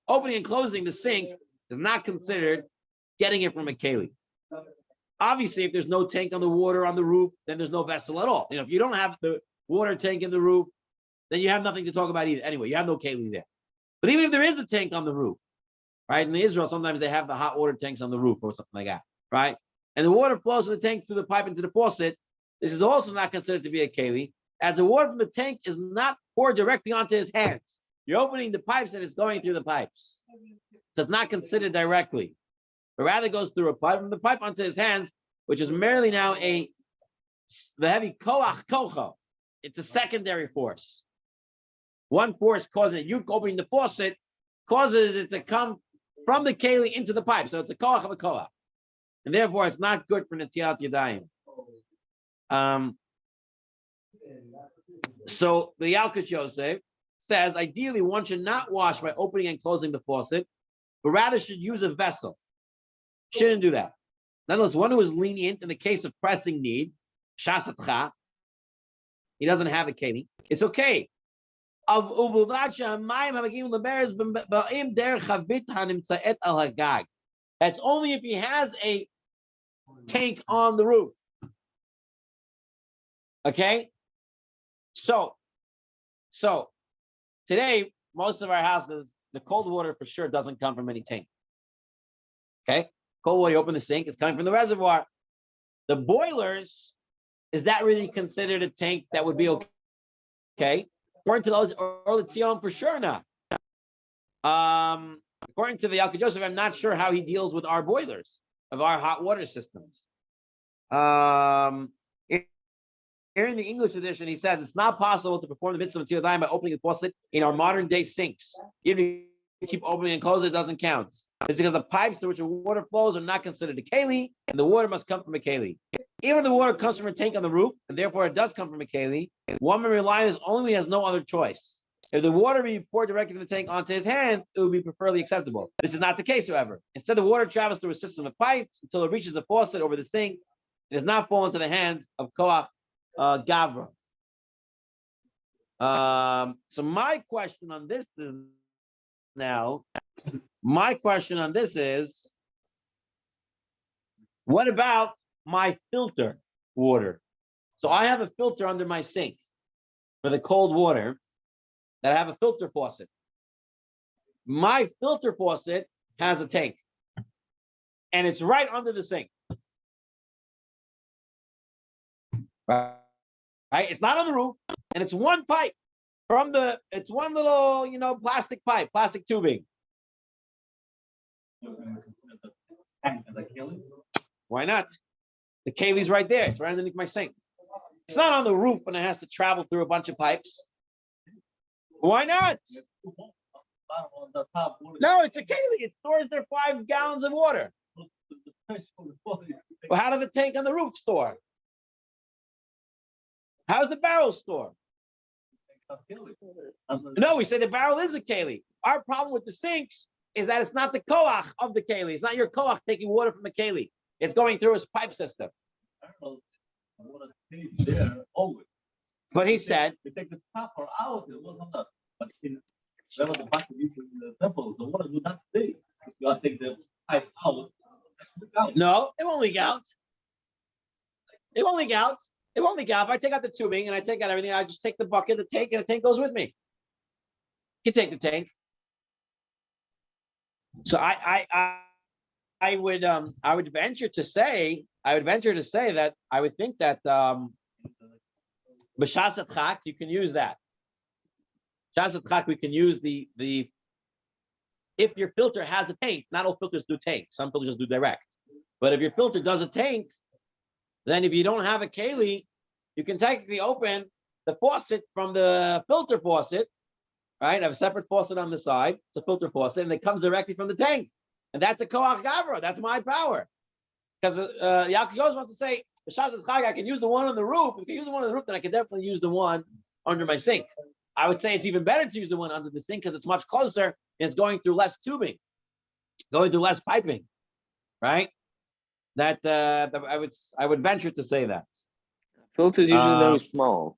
Opening and closing the sink is not considered getting it from a keli. Obviously, if there's no tank on the water on the roof, then there's no vessel at all. If you don't have the water tank in the roof, then you have nothing to talk about either. Anyway, you have no keli there. But even if there is a tank on the roof, right? In Israel, sometimes they have the hot water tanks on the roof or something like that, right? And the water flows from the tank through the pipe into the faucet. This is also not considered to be a keli, as the water from the tank is not poured directly onto his hands. You're opening the pipes and it's going through the pipes. So it's not considered directly, but rather goes through a pipe from the pipe onto his hands, which is merely now the heavy koach kocho. It's a secondary force. One force causing it. You opening the faucet causes it to come from the keli into the pipe. So it's a koach of a koach. And therefore, it's not good for Netilat Yadayim. So the Yalkut Yosef says, ideally, one should not wash by opening and closing the faucet, but rather should use a vessel. Shouldn't do that. Nonetheless, one who is lenient in the case of pressing need, shasatcha, he doesn't have a keli, it's okay. That's only if he has a tank on the roof. Okay? So today, most of our houses, the cold water for sure doesn't come from any tank. Okay? Cold water, you open the sink, it's coming from the reservoir. The boilers, is that really considered a tank that would be okay? According to the Orla Tzion, for sure not. According to the Yalkut Yosef, I'm not sure how he deals with our boilers of our hot water systems. Here in the English edition, he says it's not possible to perform the mitzvah of Yadayim by opening a faucet in our modern day sinks. Even if you keep opening and closing, it doesn't count. It's because the pipes through which the water flows are not considered a keli, and the water must come from a keli. Even if the water comes from a tank on the roof, and therefore it does come from a keli, one may rely on this only when he has no other choice. If the water be poured directly from the tank onto his hand, it would be preferably acceptable. This is not the case, however. Instead, the water travels through a system of pipes until it reaches the faucet over the sink. It does not fall into the hands of Koach Gavra. So my question on this is what about my filter water? So I have a filter under my sink for the cold water that I have a filter faucet. My filter faucet has a tank and it's right under the sink. Right? It's not on the roof, and it's one pipe it's one little, plastic pipe, plastic tubing. Why not? The keli's right there. It's right underneath my sink. It's not on the roof and it has to travel through a bunch of pipes. Why not? No, it's a keli. It stores their 5 gallons of water. Well, how does the tank on the roof store? How's the barrel store? No, we say the barrel is a keli. Our problem with the sinks is that it's not the koach of the keli. It's not your koach taking water from a keli. It's going through his pipe system. But he said, they take the top or out. But in the back of the temple, the water would not stay. You have to take the pipe out. No, it won't leak out. It won't leak out. It won't leak out. If I take out the tubing and I take out everything, I just take the bucket, the tank, and the tank goes with me. You can take the tank. So I would venture to say that I would think that b'shas chak you can use that. B'shas chak we can use the if your filter has a tank. Not all filters do tank. Some filters just do direct. But if your filter does a tank, then if you don't have a keli, you can technically open the faucet from the filter faucet, right? I have a separate faucet on the side. It's a filter faucet, and it comes directly from the tank. And that's a koach gavra. That's my power. Because Yalkut Yosef wants to say, I can use the one on the roof. If you can use the one on the roof, then I can definitely use the one under my sink. I would say it's even better to use the one under the sink because it's much closer and it's going through less tubing, going through less piping, right? That I would venture to say that. Filter is usually very small.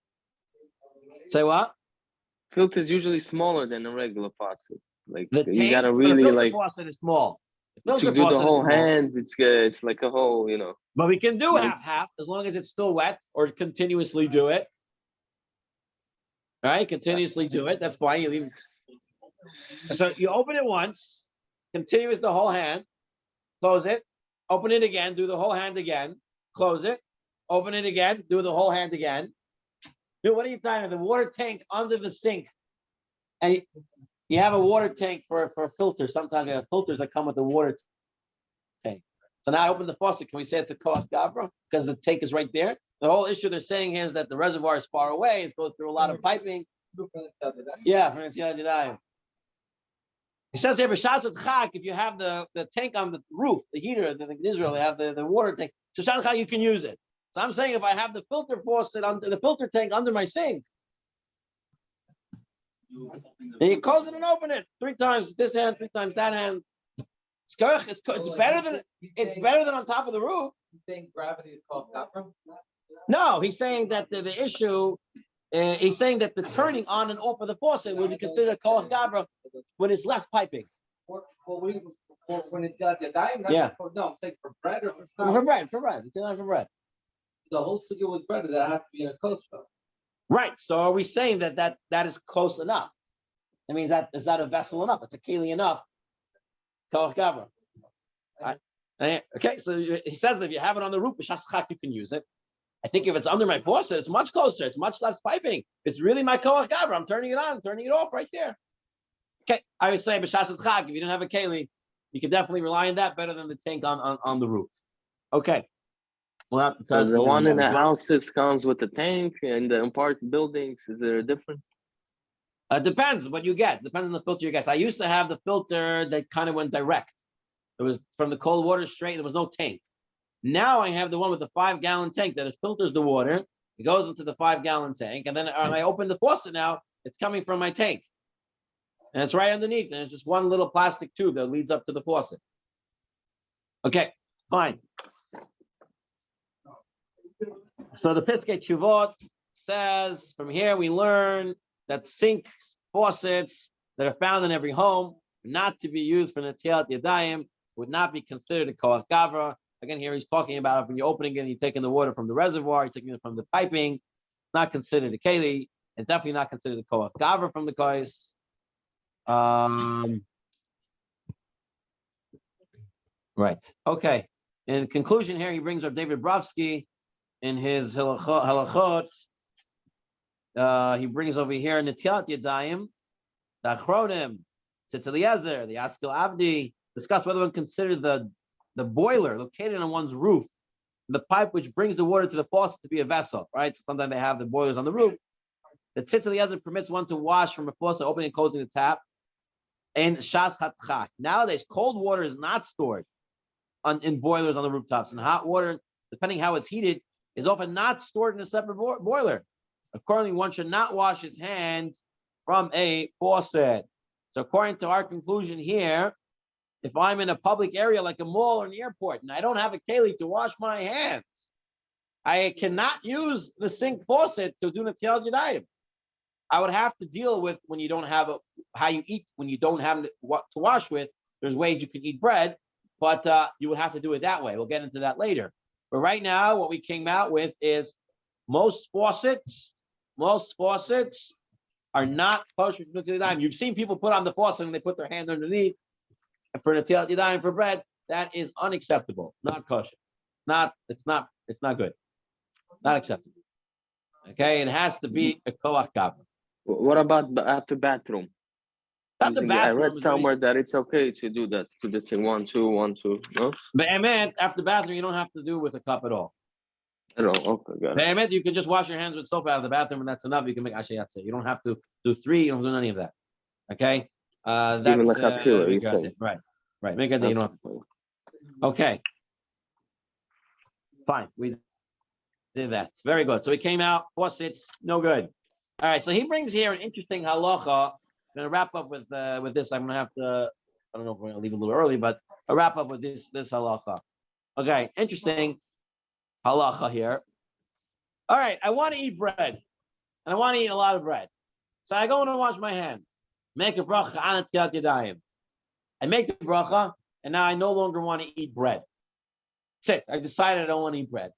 Say what? Filter is usually smaller than a regular faucet. Like The you gotta tank, really the like faucet is small. to do the whole hand. It's good. It's like a whole, But we can do half as long as it's still wet, or continuously do it. All right, continuously do it. That's fine. You leave. So you open it once, continuous the whole hand, close it, open it again, do the whole hand again, close it, open it again, do the whole hand again. Dude, what are you talking about? The water tank under the sink, and you have a water tank for a filter. Sometimes you have filters that come with the water tank. So now I open the faucet. Can we say it's a koach gavra because the tank is right there? The whole issue they're saying here is that the reservoir is far away. It's going through a lot of piping. Yeah, from Yadayim. It says here, b'shas chak, if you have the tank on the roof, the heater, in Israel, they have the water tank. So b'shas chak, you can use it. So I'm saying if I have the filter faucet under the filter tank under my sink, And you close it and open it 3 times. This hand, 3 times that hand. It's better than on top of the roof. You think gravity is called kapra? No, he's saying that the issue. He's saying that the turning on and off of the faucet would be considered a koach gavra when it's less piping. When it's Yadayim, Yeah. No, I'm saying for bread or for stuff. For bread. It's for bread. The whole sugya with bread that has to be in a coaster. Right. So are we saying that is close enough? I mean, is that a vessel enough? It's a keli enough. Koach gavra. Okay, so he says that if you have it on the roof, you can use it. I think if it's under my faucet, it's much closer. It's much less piping. It's really my koach gavra. I'm turning it on, turning it off right there. Okay, I was saying, b'shas chag, if you didn't have a keli, you could definitely rely on that better than the tank on the roof. Okay. Well, The one in the houses comes with the tank, and the apartment buildings, is there a difference? Depends what you get. Depends on the filter you get. So I used to have the filter that kind of went direct. It was from the cold water straight. There was no tank. Now I have the one with the 5-gallon tank that it filters the water. It goes into the 5-gallon tank, and then when I open the faucet now, it's coming from my tank, and it's right underneath. And it's just one little plastic tube that leads up to the faucet. Okay, fine. So the Piskei Teshuvot says from here we learn that sink faucets that are found in every home, not to be used for Netilat Yadayim, would not be considered a koach gavra. Again, here he's talking about when you're opening it, you're taking the water from the reservoir, you're taking it from the piping, not considered a keli, and definitely not considered a koach gavra from the kois. Right. Okay. In conclusion, here he brings up David Brovsky in his halachot. He brings over here Netilat Yadayim, the Achronim, Tzitz Eliezer, the Askel Abdi, discuss whether one consider the boiler located on one's roof, the pipe which brings the water to the faucet to be a vessel, right? So sometimes they have the boilers on the roof. The Tzitz Eliezer permits one to wash from a faucet, opening and closing the tap. And Shas Hatchak. Nowadays, cold water is not stored in boilers on the rooftops, and hot water, depending how it's heated, is often not stored in a separate boiler. Accordingly, one should not wash his hands from a faucet. So according to our conclusion here, if I'm in a public area like a mall or an airport and I don't have a keli to wash my hands, I cannot use the sink faucet to do Netilat Yadayim. I would have to deal with when you don't have how you eat, when you don't have what to wash with. There's ways you can eat bread, but you would have to do it that way. We'll get into that later. But right now, what we came out with is most faucets are not kosher for Netilat Yadayim. You've seen people put on the faucet and they put their hand underneath. And for Netilat Yadayim for bread, that is unacceptable, not kosher. It's not good. Not acceptable. Okay, it has to be a koach gavra. What about after bathroom? I read somewhere that it's okay to do that. To just say 1, 2, 1, 2. No? But after bathroom, you don't have to do with a cup at all. I don't know. Okay, got it. But you can just wash your hands with soap out of the bathroom, and that's enough. You can make ashayatze. You don't have to do 3. You don't do any of that. Okay. That's even like a pillar, you say. Right. Make a day. You don't have to. Okay. Fine. We did that. Very good. So we came out. Faucets, no good. All right. So he brings here an interesting halacha. I'm gonna wrap up with this. I'm gonna have to. I don't know if we're gonna leave a little early, but I'll wrap up with this halacha. Okay. Interesting halacha here. All right. I want to eat bread, and I want to eat a lot of bread. So I go and wash my hands. Make a bracha on Netilat Yadayim. I make the bracha, and now I no longer want to eat bread. That's it. I decided I don't want to eat bread.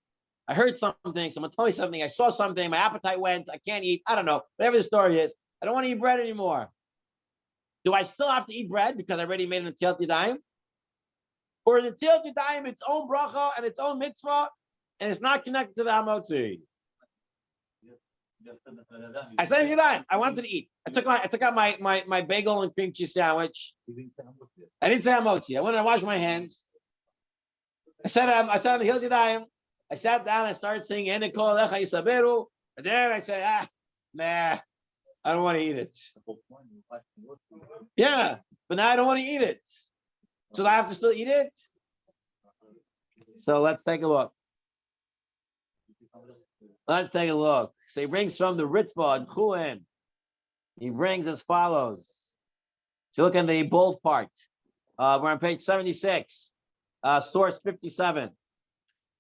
I heard something, someone told me something, I saw something, my appetite went, I can't eat, I don't know, whatever the story is, I don't want to eat bread anymore. Do I still have to eat bread because I already made an Netilat Yadayim? Or is Netilat Yadayim its own bracha and its own mitzvah, and it's not connected to the Hamotzi? I said Yadayim. I wanted to eat. I took out my bagel and cream cheese sandwich. I didn't say Hamotzi. I went and washed my hands. I said on the Hills Yadayim. I sat down, I started singing, and then I said, nah, I don't want to eat it. Yeah, but now I don't want to eat it. So I have to still eat it? So let's take a look. So he brings from the Ritzvah and Chulin. He brings as follows. So look in the bold part. We're on page 76, source 57.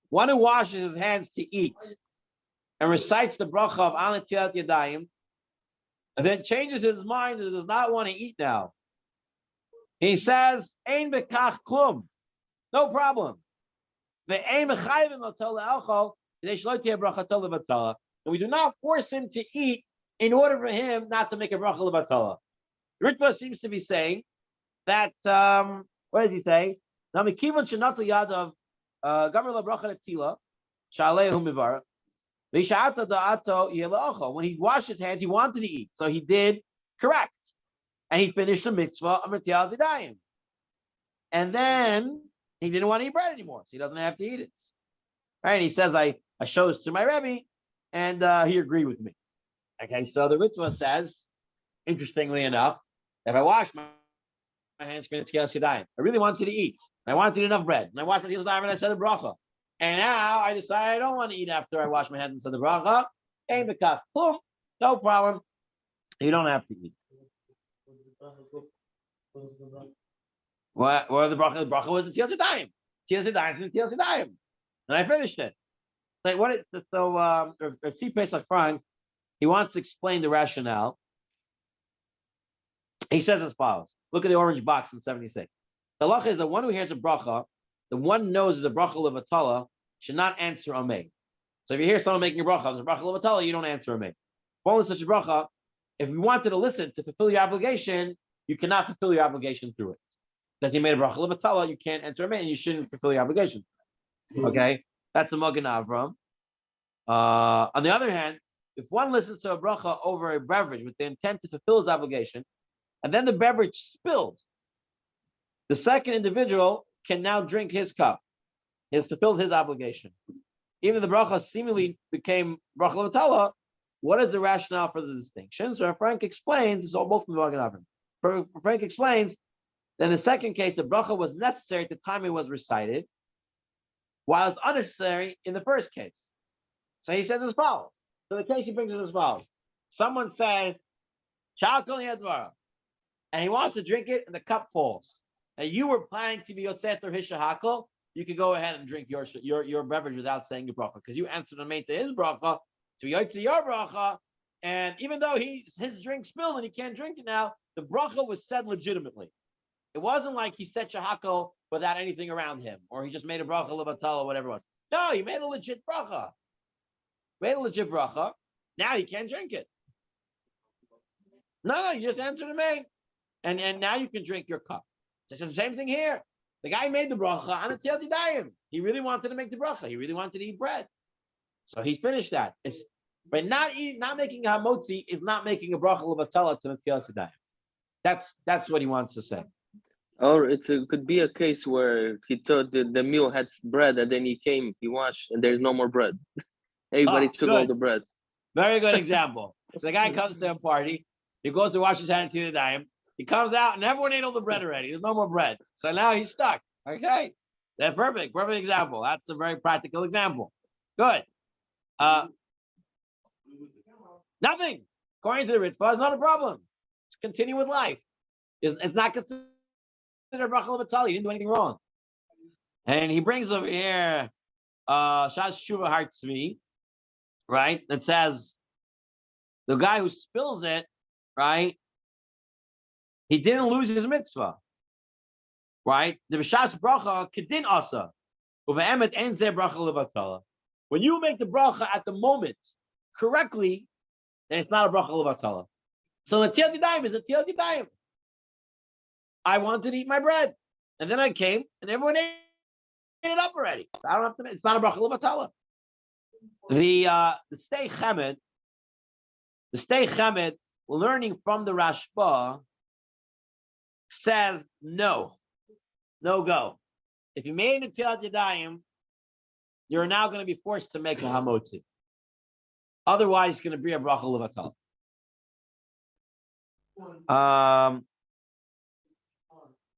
One who washes his hands to eat and recites the bracha of Al Netilat Yadayim, and then changes his mind and does not want to eat now. He says, Ein bekach klum, no problem. And we do not force him to eat in order for him not to make a bracha lebatala. Ritva seems to be saying that, what does he say? When he washed his hands, he wanted to eat. So he did correct. And he finished the mitzvah of Netilat Yadayim. And then he didn't want to eat bread anymore, so he doesn't have to eat it. Right? And he says, I showed this to my Rebbe, and he agreed with me. Okay, so the Ritva says, interestingly enough, if I wash my hands for Netilat Yadayim, I really wanted to eat. I wanted to eat enough bread. And I washed my Netilat Yadayim and I said a bracha. And now I decide I don't want to eat after I wash my hands and said the bracha. Ein bekach klum, no problem. You don't have to eat. What the bracha? The bracha was the Netilat Yadayim. Netilat Yadayim. And I finished it. Like what it so Rav Pesach Frank, he wants to explain the rationale. He says as follows. Look at the orange box in 76. The halacha is the one who hears a bracha, the one knows is a bracha levatala, should not answer ameh. So if you hear someone making a bracha, there's a bracha levatala, you don't answer ameh. If only such a bracha, if you wanted to listen to fulfill your obligation, you cannot fulfill your obligation through it. Because you made a bracha levatala, you can't answer ameh, and you shouldn't fulfill your obligation. Okay, that's the Magen Avram. On the other hand, if one listens to a bracha over a beverage with the intent to fulfill his obligation, and then the beverage spilled, the second individual can now drink his cup. He has fulfilled his obligation. Even the bracha seemingly became bracha levatala. What is the rationale for the distinction? So Frank explains, it's all both from the Magen Avram. Frank explains that in the second case, the bracha was necessary at the time it was recited, while it's unnecessary in the first case. So he says as follows. So the case he brings is as follows. Someone says, Chakal Yadvara, and he wants to drink it, and the cup falls. And you were planning to be Yotzet or Hishahakal, you could go ahead and drink your beverage without saying your bracha, because you answered the mate to his bracha, to Yotze your bracha, and even though his drink spilled and he can't drink it now, the bracha was said legitimately. It wasn't like he said Shahakal without anything around him, or he just made a bracha levatala, whatever it was. No, he made a legit bracha. Now he can't drink it. No, you just answered the main. And now you can drink your cup. It's the same thing here. The guy made the bracha on Netilat Yadayim. He really wanted to make the bracha. He really wanted to eat bread. So he finished that. But not making a hamotzi is not making a bracha levatala to Netilat Yadayim. That's what he wants to say. Or it could be a case where he thought the meal had bread and then he washed, and there's no more bread. Everybody took all the bread. Very good example. So the guy comes to a party, he goes to wash his hands to the dime, he comes out and everyone ate all the bread already. There's no more bread. So now he's stuck. Okay. That's perfect example. That's a very practical example. Good. Nothing. According to the Ritva, it's not a problem. Just continue with life. It's not considered bracha levatala. You didn't do anything wrong. And he brings over here Shas Shuva Hartzvi, right? That says the guy who spills it, right? He didn't lose his mitzvah, right? The b'shas bracha kedin asa, uve'emet ein zeh bracha levatala. When you make the bracha at the moment correctly, then it's not a bracha levatala. So Netilat Yadayim is Netilat Yadayim. I wanted to eat my bread, and then I came, and everyone ate it up already. I don't have to. It's not a bracha levatala. The Stei Chemed, learning from the Rashba, says no go. If you made it Netilat Yadayim, you're now going to be forced to make a hamotzi. Otherwise, it's going to be a bracha levatala.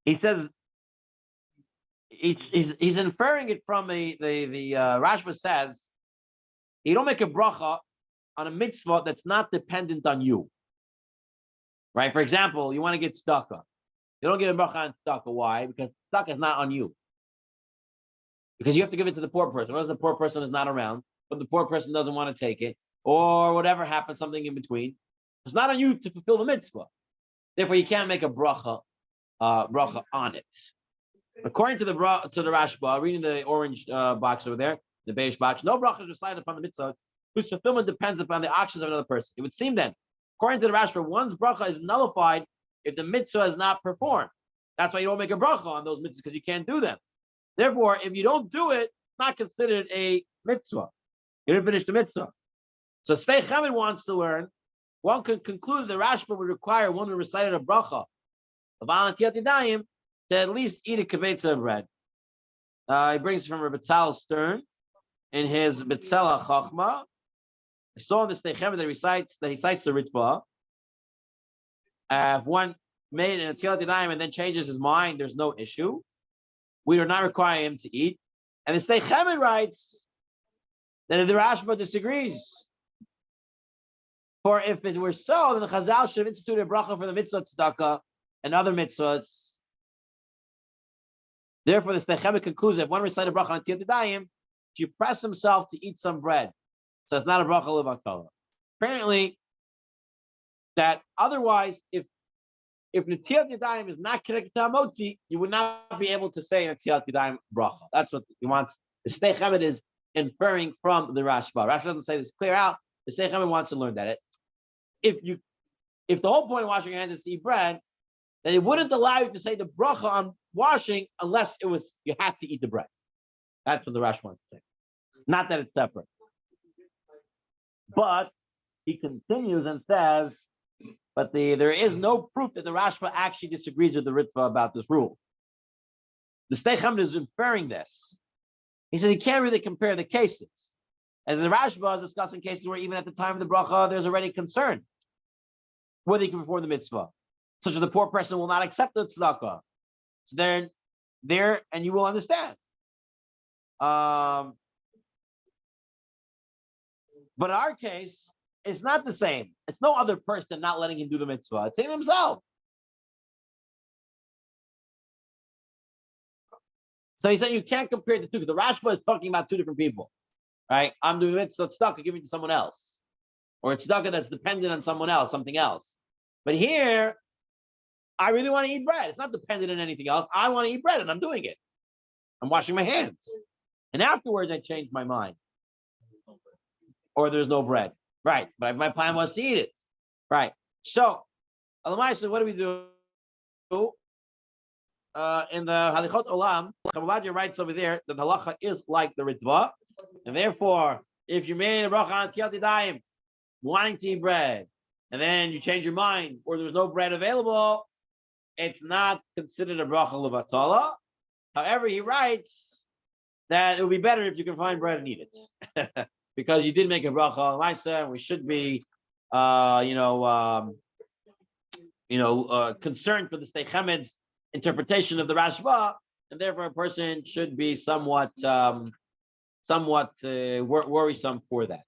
He says he's inferring it from the Rashba says you don't make a bracha on a mitzvah that's not dependent on you. right? For example, you want to get tzedakah. You don't get a bracha on tzedakah. Why? Because tzedakah is not on you. Because you have to give it to the poor person. What if the poor person is not around, but the poor person doesn't want to take it, or whatever happens, something in between? It's not on you to fulfill the mitzvah. Therefore, you can't make a bracha on it. According to the Rashba, reading the orange box over there, the beige box, no bracha is recited upon the mitzvah whose fulfillment depends upon the actions of another person. It would seem then, according to the Rashba, one's bracha is nullified if the mitzvah is not performed. That's why you don't make a bracha on those mitzvahs, because you can't do them. Therefore, if you don't do it, it's not considered a mitzvah. You didn't finish the mitzvah. So Sfei Chemed wants to learn. One could conclude that the Rashba would require one who recited a bracha of Netilat Yadayim to at least eat a kibetza of bread. He brings it from Rabbi Tzal Stern in his Betzela Chachma. I saw in the Sfei Chemed that he cites the Ritva. If one made an Netilat Yadayim and then changes his mind, there's no issue. We do not require him to eat. And the Sfei Chemed writes that the Rashba disagrees. For if it were so, then the Chazal should have instituted a bracha for the mitzvah tzedakah and other mitzvahs. Therefore, the Sfei Chemed concludes that if one recited a bracha on Netilat Yadayim, you press himself to eat some bread. So it's not a bracha levatala. Apparently, that otherwise, if Netilat Yadayim is not connected to Hamotzi, you would not be able to say Netilat Yadayim bracha. That's what he wants. The Sfei Chemed is inferring from the Rashba. Rashba doesn't say this clear out. The Sfei Chemed wants to learn that if the whole point of washing your hands is to eat bread, then it wouldn't allow you to say the bracha on washing unless it was you had to eat the bread. That's what the Rashba wants to say. Not that it's separate. But he continues and says, but there is no proof that the Rashba actually disagrees with the Ritva about this rule. The Sfei Chemed is inferring this. He says he can't really compare the cases. As the Rashba is discussing cases where even at the time of the bracha, there's already concern whether he can perform the mitzvah, such as the poor person will not accept the tzedakah. So then, there, and you will understand. But in our case, it's not the same. It's no other person not letting him do the mitzvah. It's him himself. So he's saying you can't compare the two, because the Rashba is talking about two different people. Right? I'm doing mitzvah tzedakah, giving it to someone else. Or it's tzedakah that's dependent on someone else, something else. But here, I really want to eat bread. It's not dependent on anything else. I want to eat bread, and I'm doing it. I'm washing my hands. And afterwards, I change my mind. Or there's no bread. Right. But if my plan was to eat it. Right. So, Alamai, what do we do? In the Halichot Olam, Chabaladia writes over there that the halacha is like the Ritva. And therefore, if you made a bracha on Netilat Yadayim, wanting to eat bread, and then you change your mind, or there's no bread available, it's not considered a bracha levatala. However, he writes that it would be better if you can find bread and eat it, because you did make a bracha on Maisa, and we should be, concerned for the Sfei Chemed's interpretation of the Rashba, and therefore a person should be somewhat worrisome for that.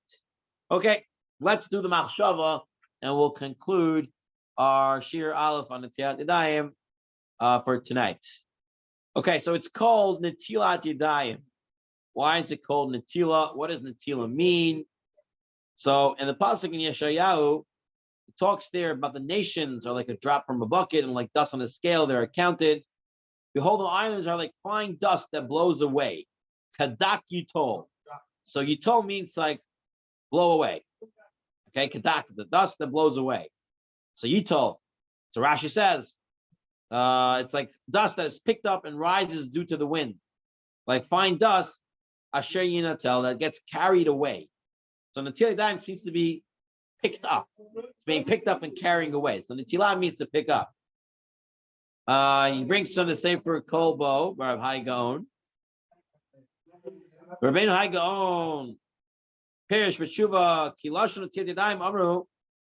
Okay, let's do the machshava, and we'll conclude our Shir Aleph on Netilat Yadayim for tonight. Okay, so it's called Netilat Yadayim. Why is it called Netila? What does Netila mean? So in the pasuk in Yeshayahu, it talks there about the nations are like a drop from a bucket, and like dust on a scale, they're accounted. Behold, the islands are like fine dust that blows away. Kadak Yitol. So Yitol means like blow away. Okay, Kadak, the dust that blows away. So Yitol. So Rashi says, it's like dust that is picked up and rises due to the wind. Like fine dust, Asher Yinatel, that gets carried away. So Netilat Yadayim seems to be picked up. It's being picked up and carrying away. So Netilah means to pick up. He brings some to say for Kolbo, Rav Hai Gaon. Rabbeinu Hai Gaon, Pirish B'Tshuva, Kilashon Netilat Yadayim Amru,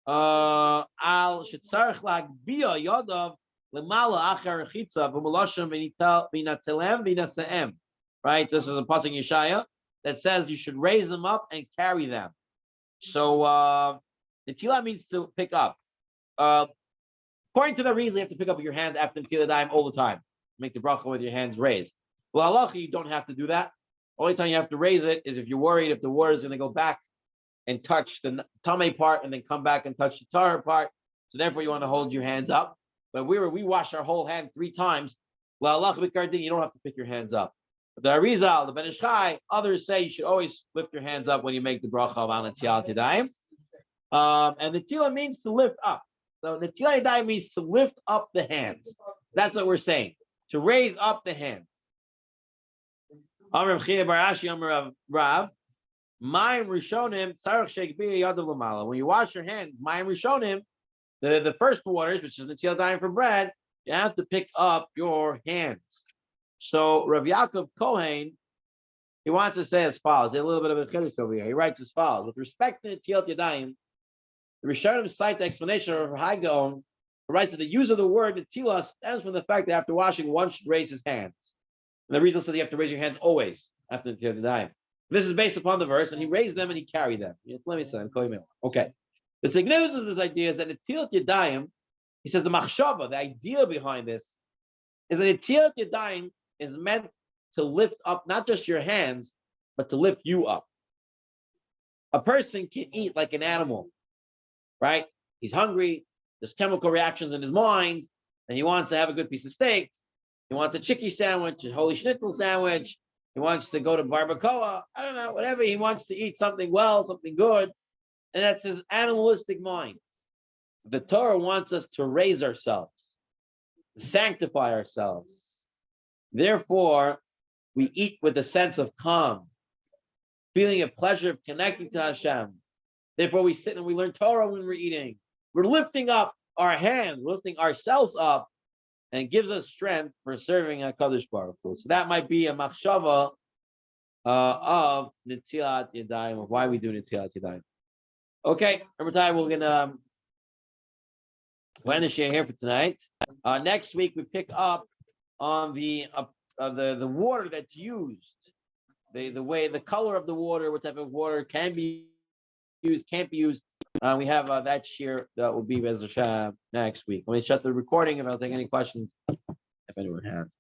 Al Shetzarech Lagbiya Yadav Lemala Achar Chitza V'Malashon V'Natelem V'Naseem. Right, this is a pasuk in Yeshaya that says you should raise them up and carry them. So Netilah means to pick up. According to the reason, you have to pick up your hand after Netilat Yadayim all the time. Make the bracha with your hands raised. Well, halacha, you don't have to do that. Only time you have to raise it is if you're worried if the water is going to go back and touch the tamei part and then come back and touch the tahor part. So therefore, you want to hold your hands up. But we wash our whole hand 3 times. Well, halacha b'kardin, you don't have to pick your hands up. But the Arizal, the Ben Ish Chai, others say you should always lift your hands up when you make the bracha of Netilat Yadayim. And Netilah means to lift up. So Netilat Yadayim means to lift up the hands. That's what we're saying. To raise up the hands. Amr Chia Bar Ashi Amr Rav. Mayim Rishonim Tzarech Sheikbi Yadav Lamala. When you wash your hands, Mayim Rishonim, the first waters, which is Netilat Yadayim for bread, you have to pick up your hands. So Rav Yaakov Kohen, he wants to say as follows. There's a little bit of a chiddush over here. He writes as follows: with respect to Netilat Yadayim, the Rishonim cite the explanation of Rav Gaon, who writes that the use of the word Netilah stems from the fact that after washing, one should raise his hands. And the reason says you have to raise your hands always after Netilat Yadayim. This is based upon the verse, and he raised them and he carried them. Let me say, I'm calling him. Okay. The significance of this idea is that Netilat Yadayim, he says the machshava, the idea behind this, is that Netilat Yadayim is meant to lift up not just your hands, but to lift you up. A person can eat like an animal, right? He's hungry, there's chemical reactions in his mind, and he wants to have a good piece of steak. He wants a chicky sandwich, a holy schnitzel sandwich. He wants to go to barbacoa. I don't know, whatever. He wants to eat something well, something good. And that's his animalistic mind. The Torah wants us to raise ourselves, to sanctify ourselves. Therefore, we eat with a sense of calm, feeling a pleasure of connecting to Hashem. Therefore, we sit and we learn Torah when we're eating. We're lifting up our hands, lifting ourselves up, and it gives us strength for serving HaKadosh Baruch Hu. So that might be a machshava of Netilat Yadayim, of why we do Netilat Yadayim. Okay, every time we're gonna end the share here for tonight. Next week we pick up on the water that's used, the color of the water, what type of water can be used, can't be used. We have that share that will be Bez Hashem next week. Let me shut the recording and I'll take any questions if anyone has.